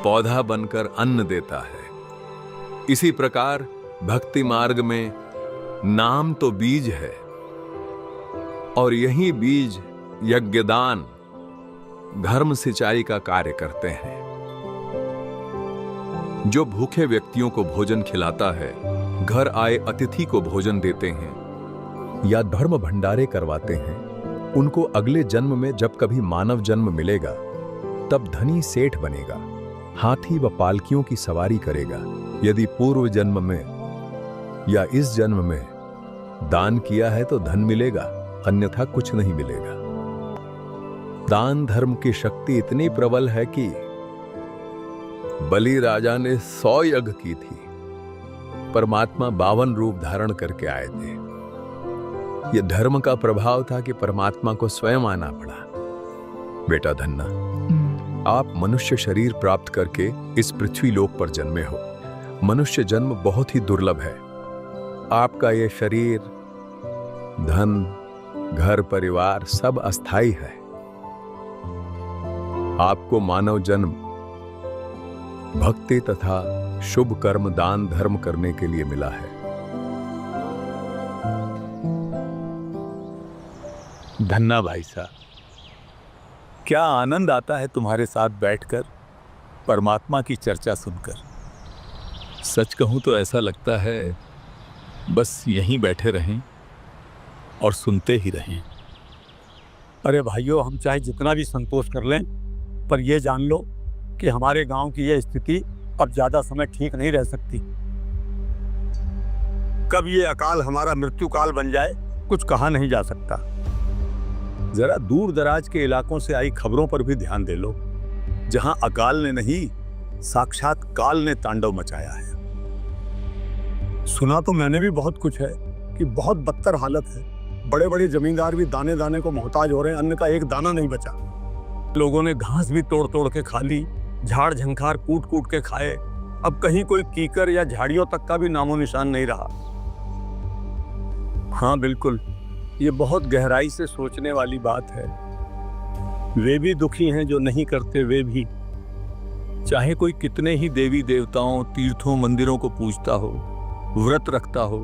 पौधा बनकर अन्न देता है। इसी प्रकार भक्ति मार्ग में नाम तो बीज है, और यही बीज यज्ञदान धर्म सिंचाई का कार्य करते हैं। जो भूखे व्यक्तियों को भोजन खिलाता है, घर आए अतिथि को भोजन देते हैं या धर्म भंडारे करवाते हैं, उनको अगले जन्म में जब कभी मानव जन्म मिलेगा तब धनी सेठ बनेगा, हाथी व पालकियों की सवारी करेगा। यदि पूर्व जन्म में या इस जन्म में दान किया है तो धन मिलेगा, अन्यथा कुछ नहीं मिलेगा। दान धर्म की शक्ति इतनी प्रबल है कि बलि राजा ने 100 यज्ञ की थी, परमात्मा 52 रूप धारण करके आए थे। यह धर्म का प्रभाव था कि परमात्मा को स्वयं आना पड़ा। बेटा धन्ना, आप मनुष्य शरीर प्राप्त करके इस पृथ्वी लोक पर जन्मे हो। मनुष्य जन्म बहुत ही दुर्लभ है। आपका यह शरीर, धन, घर परिवार सब अस्थाई है। आपको मानव जन्म भक्ति तथा शुभ कर्म दान धर्म करने के लिए मिला है। धन्ना भाई साहब, क्या आनंद आता है तुम्हारे साथ बैठकर परमात्मा की चर्चा सुनकर। सच कहूं तो ऐसा लगता है बस यहीं बैठे रहें और सुनते ही रहें। अरे भाइयों, हम चाहे जितना भी संतोष कर लें, पर यह जान लो कि हमारे गांव की यह स्थिति अब ज्यादा समय ठीक नहीं रह सकती। कब ये अकाल हमारा मृत्यु काल बन जाए, कुछ कहा नहीं जा सकता। जरा दूर दराज के इलाकों से आई खबरों पर भी ध्यान दे लो, जहां अकाल ने नहीं साक्षात काल ने तांडव मचाया है। सुना तो मैंने भी बहुत कुछ है कि बहुत बदतर हालत है। बड़े बड़े जमींदार भी दाने दाने को मोहताज हो रहे हैं, अन्न का एक दाना नहीं बचा। लोगों ने घास भी तोड़ तोड़ के खा ली, झाड़ झंखार कूट कूट के खाए, अब कहीं कोई कीकर या झाड़ियों तक का भी नामो निशान नहीं रहा। हाँ बिल्कुल, ये बहुत गहराई से सोचने वाली बात है। वे भी दुखी हैं जो नहीं करते, वे भी, चाहे कोई कितने ही देवी देवताओं, तीर्थों, मंदिरों को पूजता हो, व्रत रखता हो,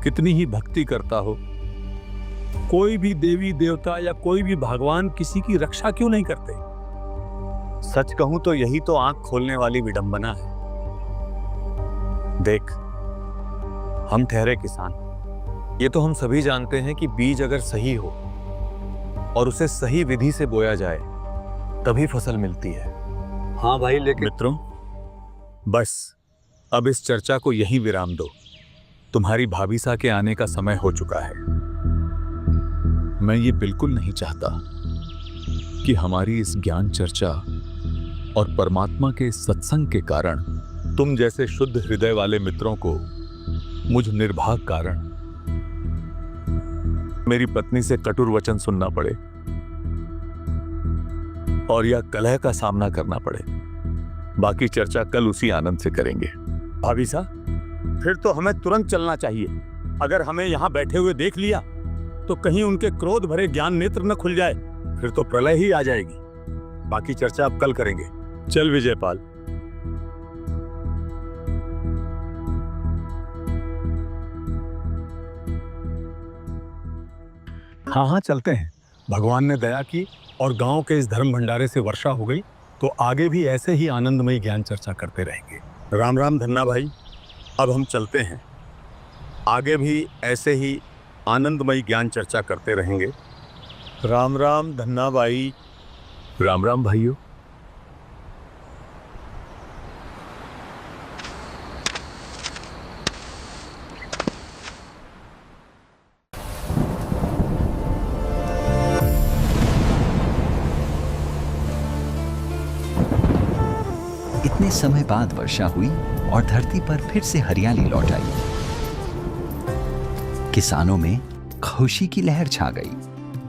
कितनी ही भक्ति करता हो, कोई भी देवी देवता या कोई भी भगवान किसी की रक्षा क्यों नहीं करते? सच कहूं तो यही तो आंख खोलने वाली विडंबना है। देख, हम ठहरे किसान, ये तो हम सभी जानते हैं कि बीज अगर सही हो और उसे सही विधि से बोया जाए तभी फसल मिलती है। हाँ भाई, लेकिन मित्रों, बस अब इस चर्चा को यहीं विराम दो। तुम्हारी भाभीसा के आने का समय हो चुका है। मैं ये बिल्कुल नहीं चाहता कि हमारी इस ज्ञान चर्चा और परमात्मा के सत्संग के कारण तुम जैसे शुद्ध हृदय वाले मित्रों को मुझ निर्भाग कारण मेरी पत्नी से कटुर वचन सुनना पड़े और या कलह का सामना करना पड़े। बाकी चर्चा कल उसी आनंद से करेंगे। भाभी साहब, फिर तो हमें तुरंत चलना चाहिए। अगर हमें यहाँ बैठे हुए देख लिया तो कहीं उनके क्रोध भरे ज्ञान नेत्र न खुल जाए, फिर तो प्रलय ही आ जाएगी। बाकी चर्चा अब कल करेंगे। चल विजयपाल। हाँ हाँ, चलते हैं। भगवान ने दया की और गांव के इस धर्म भंडारे से वर्षा हो गई तो आगे भी ऐसे ही आनंदमयी ज्ञान चर्चा करते रहेंगे। राम राम धन्ना भाई, अब हम चलते हैं। आगे भी ऐसे ही आनंदमयी ज्ञान चर्चा करते रहेंगे। राम राम धन्ना भाई। राम राम भाइयों। इतने समय बाद वर्षा हुई और धरती पर फिर से हरियाली लौट आई। किसानों में खुशी की लहर छा गई।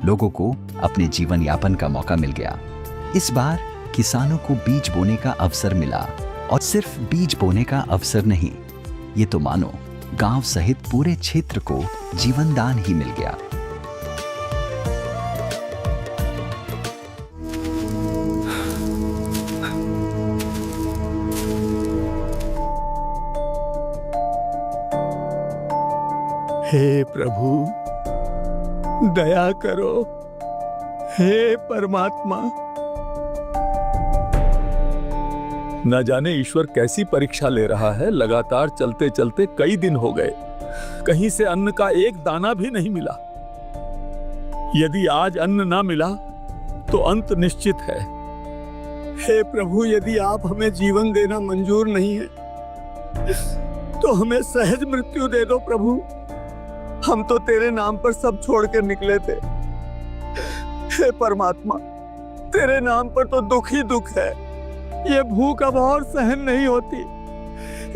लोगों को अपने जीवन यापन का मौका मिल गया। इस बार किसानों को बीज बोने का अवसर मिला, और सिर्फ बीज बोने का अवसर नहीं, ये तो मानो गांव सहित पूरे क्षेत्र को जीवन दान ही मिल गया। हे प्रभु, दया करो। हे परमात्मा। न जाने ईश्वर कैसी परीक्षा ले रहा है। लगातार चलते चलते कई दिन हो गए, कहीं से अन्न का एक दाना भी नहीं मिला। यदि आज अन्न ना मिला तो अंत निश्चित है। हे प्रभु, यदि आप हमें जीवन देना मंजूर नहीं है तो हमें सहज मृत्यु दे दो प्रभु। हम तो तेरे नाम पर सब छोड़ कर निकले थे। हे परमात्मा, तेरे नाम पर तो दुख ही दुख है। ये भूख अब और सहन नहीं होती।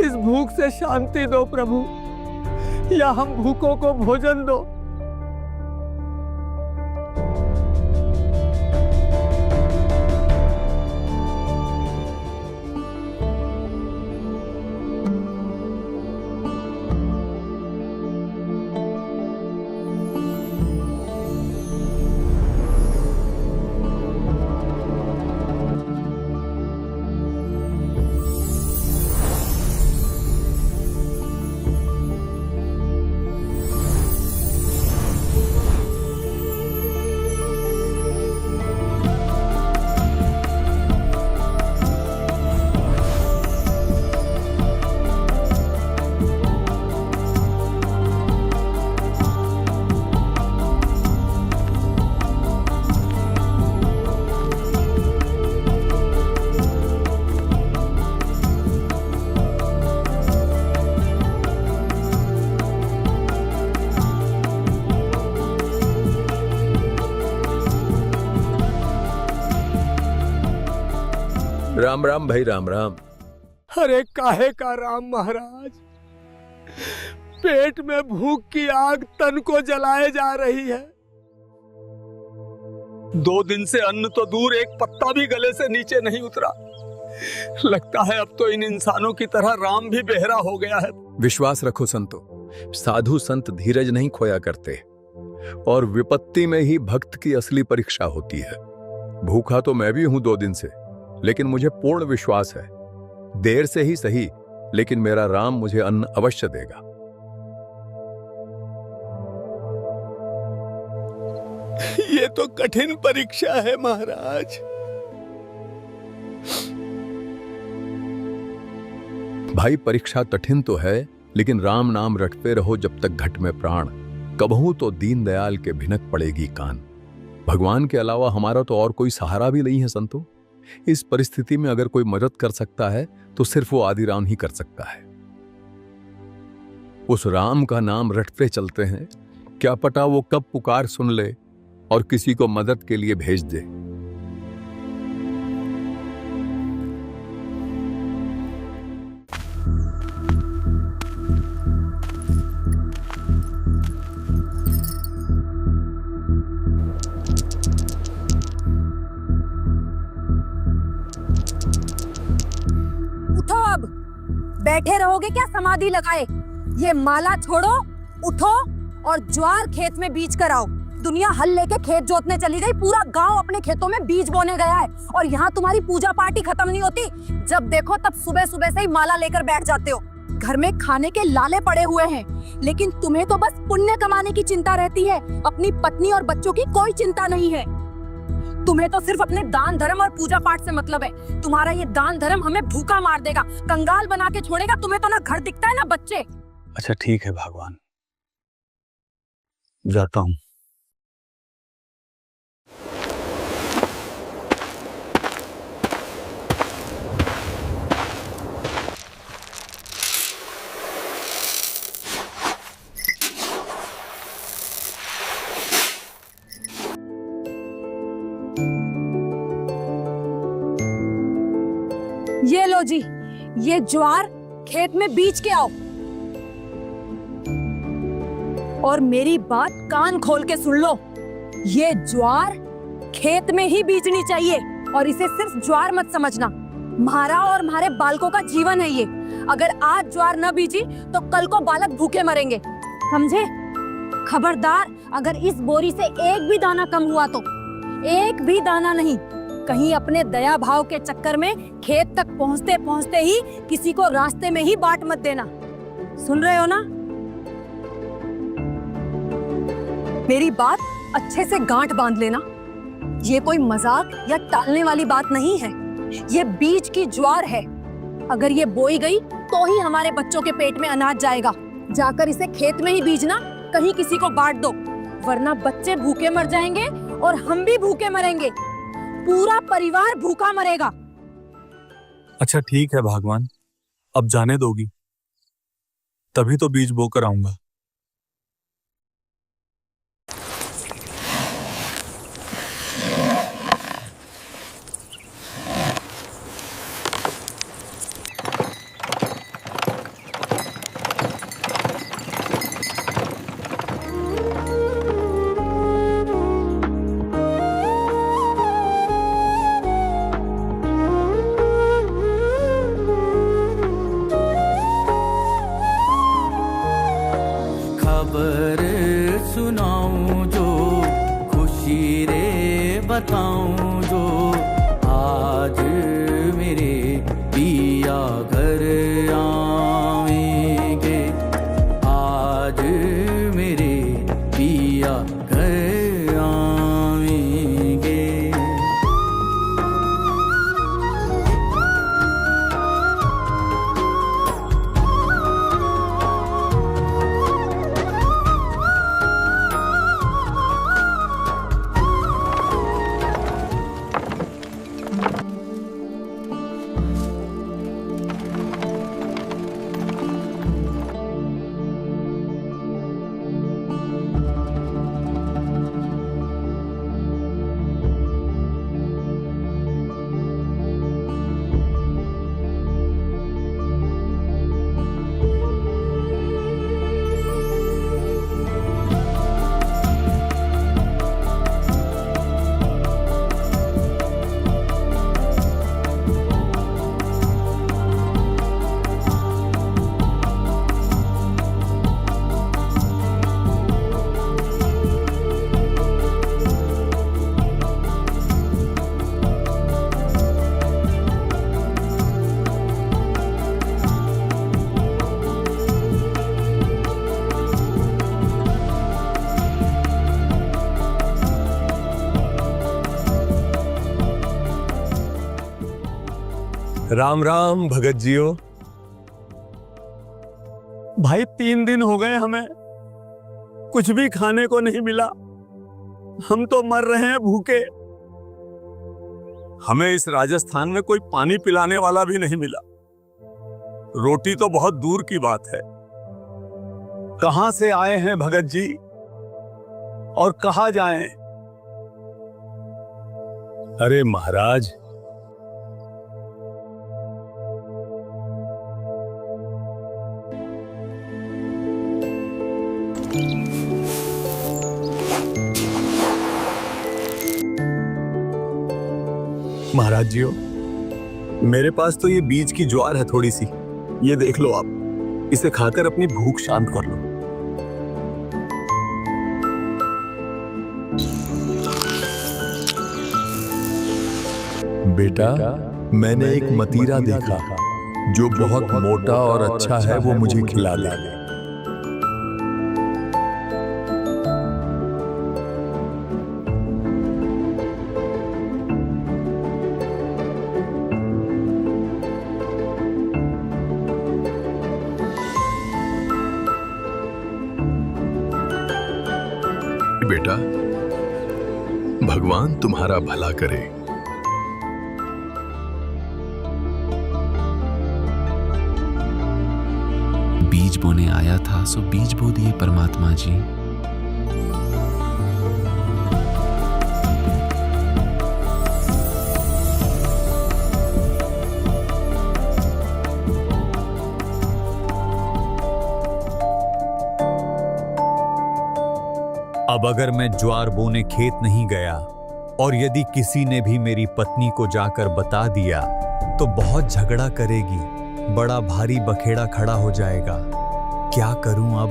इस भूख से शांति दो प्रभु, या हम भूखों को भोजन दो। राम राम भाई, राम राम। अरे काहे का राम महाराज, पेट में भूख की आग तन को जलाए जा रही है। 2 दिन से अन्न तो दूर, एक पत्ता भी गले से नीचे नहीं उतरा। लगता है अब तो इन इंसानों की तरह राम भी बेहरा हो गया है। विश्वास रखो संतो, साधु संत धीरज नहीं खोया करते और विपत्ति में ही भक्त की असली परीक्षा होती है। भूखा तो मैं भी हूं 2 दिन से, लेकिन मुझे पूर्ण विश्वास है, देर से ही सही, लेकिन मेरा राम मुझे अन्न अवश्य देगा। ये तो कठिन परीक्षा है महाराज। भाई परीक्षा कठिन तो है, लेकिन राम नाम रटते रहो जब तक घट में प्राण, कबहू तो दीनदयाल के भिनक पड़ेगी कान। भगवान के अलावा हमारा तो और कोई सहारा भी नहीं है संतो। इस परिस्थिति में अगर कोई मदद कर सकता है तो सिर्फ वो आदि राम ही कर सकता है। उस राम का नाम रटते चलते हैं, क्या पता वो कब पुकार सुन ले और किसी को मदद के लिए भेज दे। उठो अब, बैठे रहोगे क्या समाधि लगाए? ये माला छोड़ो, उठो और ज्वार खेत में बीज कर आओ। दुनिया हल लेके खेत जोतने चली गई, पूरा गांव अपने खेतों में बीज बोने गया है और यहाँ तुम्हारी पूजा पार्टी खत्म नहीं होती। जब देखो तब सुबह सुबह से ही माला लेकर बैठ जाते हो। घर में खाने के लाले पड़े हुए हैं, लेकिन तुम्हें तो बस पुण्य कमाने की चिंता रहती है, अपनी पत्नी और बच्चों की कोई चिंता नहीं है। तुम्हें तो सिर्फ अपने दान धर्म और पूजा पाठ से मतलब है। तुम्हारा ये दान धर्म हमें भूखा मार देगा, कंगाल बना के छोड़ेगा। तुम्हें तो ना घर दिखता है ना बच्चे। अच्छा ठीक है भगवान, जाता हूं। ये लो जी, ये ज्वार खेत में बीज के आओ और मेरी बात कान खोल के सुन लो। ये ज्वार खेत में ही बीजनी चाहिए और इसे सिर्फ ज्वार मत समझना, हमारा और हमारे बालकों का जीवन है ये। अगर आज ज्वार न बीजी तो कल को बालक भूखे मरेंगे, समझे? खबरदार, अगर इस बोरी से एक भी दाना कम हुआ तो, एक भी दाना नहीं, कहीं अपने दया भाव के चक्कर में खेत तक पहुंचते पहुंचते ही किसी को रास्ते में ही बांट मत देना। सुन रहे हो ना? मेरी बात अच्छे से गांठ बांध लेना। ये कोई मजाक या टालने वाली बात नहीं है। ये बीज की ज्वार है, अगर ये बोई गई तो ही हमारे बच्चों के पेट में अनाज जाएगा। जाकर इसे खेत में ही बीजना, कहीं किसी को बांट दो, वरना बच्चे भूखे मर जाएंगे और हम भी भूखे मरेंगे, पूरा परिवार भूखा मरेगा। अच्छा ठीक है भगवान, अब जाने दोगी? तभी तो बीज बोकर आऊंगा। खबर सुनाऊं जो, खुशी रे बताऊं जो, आज मेरे पिया घर आएंगे, आज मेरे पिया घर आएंगे। राम राम भगत जियो। भाई 3 दिन हो गए, हमें कुछ भी खाने को नहीं मिला। हम तो मर रहे हैं भूखे। हमें इस राजस्थान में कोई पानी पिलाने वाला भी नहीं मिला। रोटी तो बहुत दूर की बात है। कहां से आए हैं भगत जी और कहां जाएं? अरे महाराज, महाराज जियो, मेरे पास तो ये बीज की ज्वार है थोड़ी सी, ये देख लो आप। इसे खाकर अपनी भूख शांत कर लो। बेटा, मैंने एक मतीरा देखा जो बहुत मोटा और अच्छा है, वो मुझे खिला दे। बेटा, भगवान तुम्हारा भला करे। बीज बोने आया था सो बीज बो दिए परमात्मा जी। अब अगर मैं ज्वार बोने खेत नहीं गया और यदि किसी ने भी मेरी पत्नी को जाकर बता दिया तो बहुत झगड़ा करेगी, बड़ा भारी बखेड़ा खड़ा हो जाएगा। क्या करूं अब?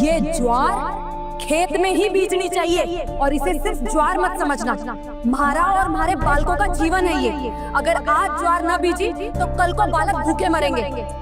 ये ज्वार खेत में ही बीजनी चाहिए और इसे सिर्फ ज्वार मत समझना। हमारा और हमारे बालकों का जीवन है ये। अगर आज ज्वार न बीजी तो कल को बालक भूखे मरेंगे।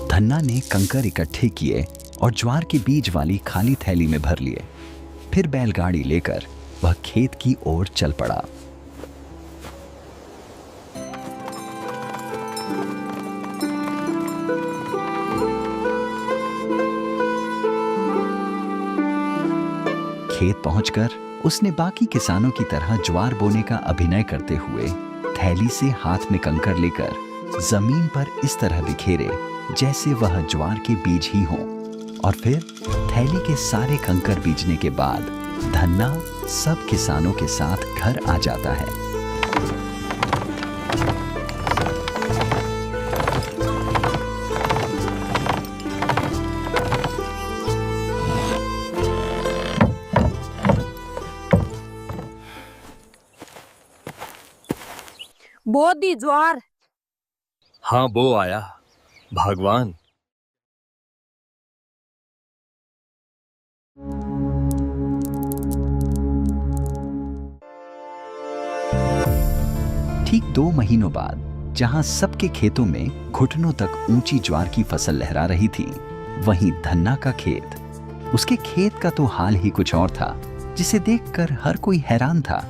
धन्ना ने कंकर इकट्ठे किए और ज्वार के बीज वाली खाली थैली में भर लिए। फिर बैलगाड़ी लेकर वह खेत की ओर चल पड़ा। खेत पहुंचकर उसने बाकी किसानों की तरह ज्वार बोने का अभिनय करते हुए थैली से हाथ में कंकर लेकर जमीन पर इस तरह बिखेरे जैसे वह ज्वार के बीज ही हों, और फिर थैली के सारे कंकर बीजने के बाद धन्ना सब किसानों के साथ घर आ जाता है। बो दी ज्वार। हाँ, बो आया भगवान। ठीक 2 महीनों बाद जहां सबके खेतों में घुटनों तक ऊंची ज्वार की फसल लहरा रही थी, वहीं धन्ना का खेत, उसके खेत का तो हाल ही कुछ और था, जिसे देखकर हर कोई हैरान था।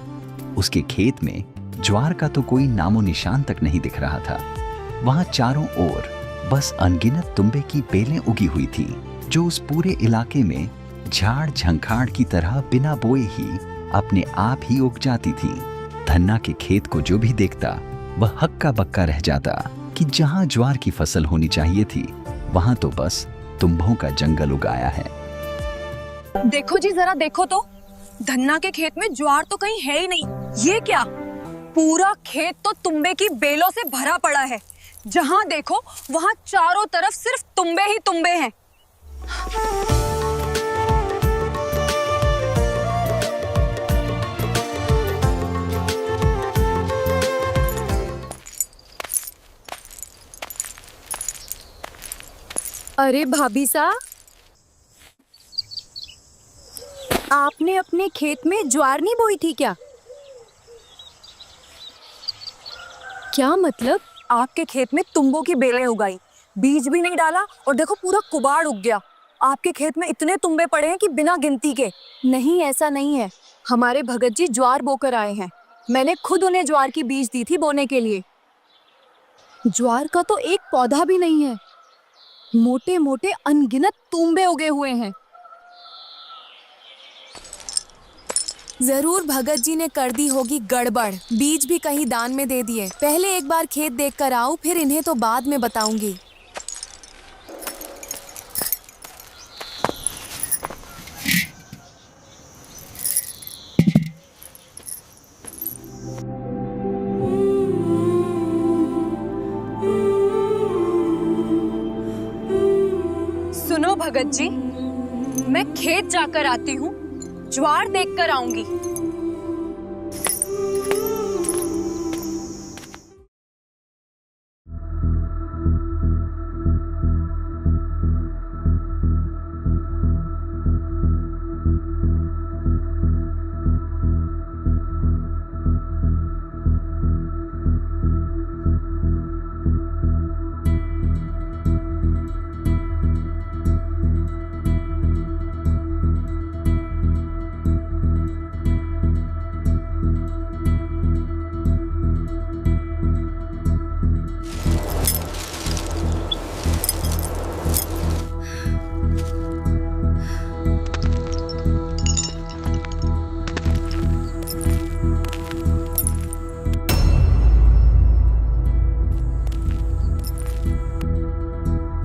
उसके खेत में ज्वार का तो कोई नामो निशान तक नहीं दिख रहा था। वहां चारों ओर बस अनगिनत तुंबे की बेलें उगी हुई थी, जो उस पूरे इलाके में झाड़ झंखाड़ की तरह बिना बोए ही अपने आप ही उग जाती थी। धन्ना के खेत को जो भी देखता वह हक्का बक्का रह जाता कि जहां ज्वार की फसल होनी चाहिए थी, वहां तो बस तुम्बों का जंगल उगाया है। देखो जी, जरा देखो तो, धन्ना के खेत में ज्वार तो कहीं है ही नहीं। ये क्या, पूरा खेत तो तुम्बे की बेलों से भरा पड़ा है। जहां देखो वहां चारों तरफ सिर्फ तुम्बे ही तुम्बे हैं। अरे भाभी साहब, आपने अपने खेत में ज्वार नहीं बोई थी क्या? क्या मतलब? आपके खेत में तुम्बों की बेलें उगाई, बीज भी नहीं डाला और देखो पूरा कुबाड़ उग गया। आपके खेत में इतने तुम्बे पड़े हैं कि बिना गिनती के। नहीं, ऐसा नहीं है। हमारे भगत जी ज्वार बोकर आए हैं। मैंने खुद उन्हें ज्वार की बीज दी थी बोने के लिए। ज्वार का तो एक पौधा भी नहीं है, मोटे मोटे अनगिनत तुम्बे उगे हुए हैं। जरूर भगत जी ने कर दी होगी गड़बड़, बीज भी कहीं दान में दे दिए। पहले एक बार खेत देख कर आऊं, फिर इन्हें तो बाद में बताऊंगी। सुनो भगत जी, मैं खेत जाकर आती हूँ, ज्वार देखकर आऊंगी।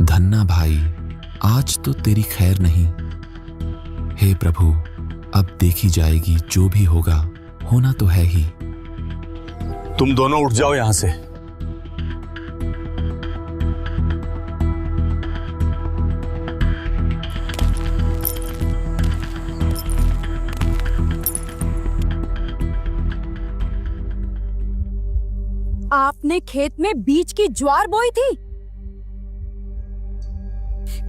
धन्ना भाई, आज तो तेरी खैर नहीं। हे प्रभु, अब देखी जाएगी, जो भी होगा होना तो है ही। तुम दोनों उठ जाओ यहां से। आपने खेत में बीज की ज्वार बोई थी?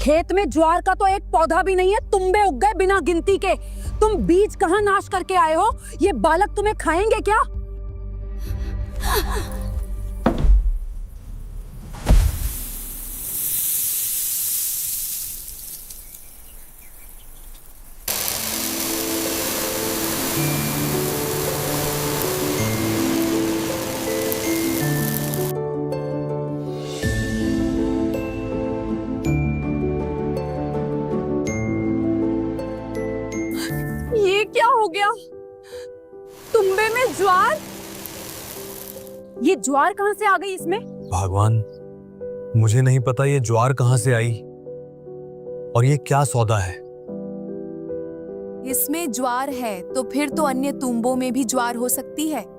खेत में ज्वार का तो एक पौधा भी नहीं है, तुम्बे उग गए बिना गिनती के। तुम बीज कहां नाश करके आए हो? ये बालक तुम्हें खाएंगे क्या? ये क्या हो गया? तुम्बे में ज्वार? ये ज्वार कहां से आ गई इसमें? भगवान, मुझे नहीं पता ये ज्वार कहां से आई और ये क्या सौदा है। इसमें ज्वार है तो फिर तो अन्य तुम्बों में भी ज्वार हो सकती है।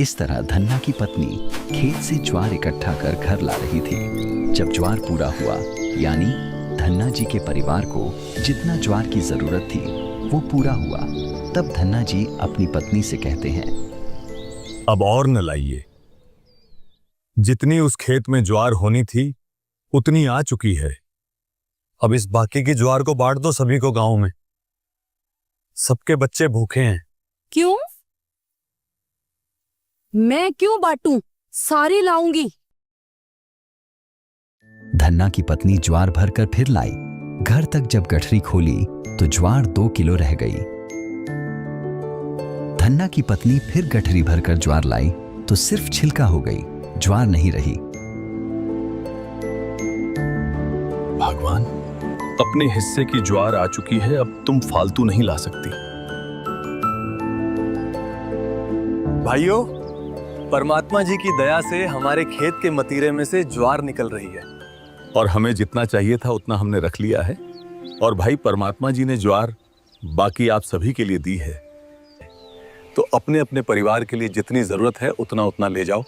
इस तरह धन्ना की पत्नी खेत से ज्वार इकट्ठा कर घर ला रही थी। जब ज्वार पूरा हुआ, यानी धन्ना जी के परिवार को जितना ज्वार की जरूरत थी वो पूरा हुआ, तब धन्ना जी अपनी पत्नी से कहते हैं, अब और न लाइए। जितनी उस खेत में ज्वार होनी थी उतनी आ चुकी है। अब इस बाकी की ज्वार को बांट दो सभी को गांव में। सबके बच्चे भूखे हैं। क्यों? मैं क्यों बांटूं? सारी लाऊंगी। धन्ना की पत्नी ज्वार भरकर फिर लाई। घर तक जब गठरी खोली तो ज्वार 2 किलो रह गई। धन्ना की पत्नी फिर गठरी भरकर ज्वार लाई तो सिर्फ छिलका हो गई, ज्वार नहीं रही। भगवान, अपने हिस्से की ज्वार आ चुकी है, अब तुम फालतू नहीं ला सकती। भाइयों, परमात्मा जी की दया से हमारे खेत के मतीरे में से ज्वार निकल रही है और हमें जितना चाहिए था उतना हमने रख लिया है। और भाई, परमात्मा जी ने ज्वार बाकी आप सभी के लिए दी है, तो अपने अपने परिवार के लिए जितनी जरूरत है उतना उतना ले जाओ।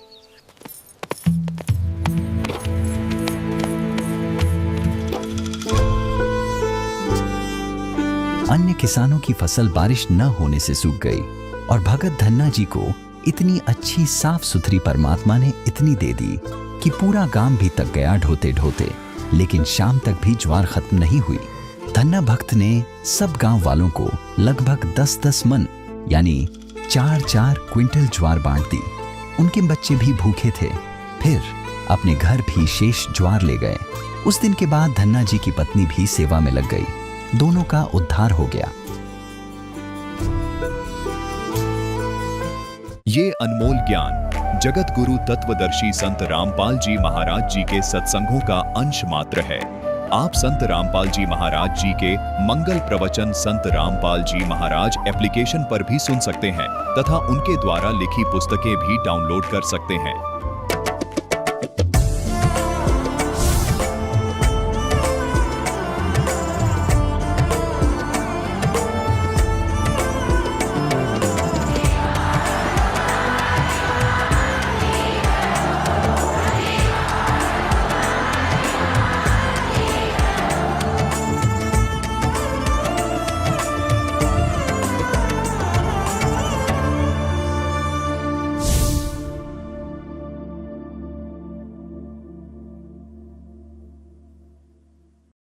अन्य किसानों की फसल बारिश न होने से सूख गई और भगत धन्ना जी को इतनी अच्छी साफ सुथरी परमात्मा ने इतनी दे दी कि पूरा गांव भी तक गया ढोते ढोते, लेकिन शाम तक भी ज्वार खत्म नहीं हुई। धन्ना भक्त ने सब गांव वालों को लगभग 10-10 मन यानी 4-4 क्विंटल ज्वार बांट दी। उनके बच्चे भी भूखे थे। फिर अपने घर भी शेष ज्वार ले गए। उस दिन के बाद धन्ना जी की पत्नी भी सेवा में लग गई। दोनों का उद्धार हो गया। ये अनमोल ज्ञान जगत गुरु तत्वदर्शी संत रामपाल जी महाराज जी के सत्संगों का अंश मात्र है। आप संत रामपाल जी महाराज जी के मंगल प्रवचन संत रामपाल जी महाराज एप्लीकेशन पर भी सुन सकते हैं तथा उनके द्वारा लिखी पुस्तकें भी डाउनलोड कर सकते हैं।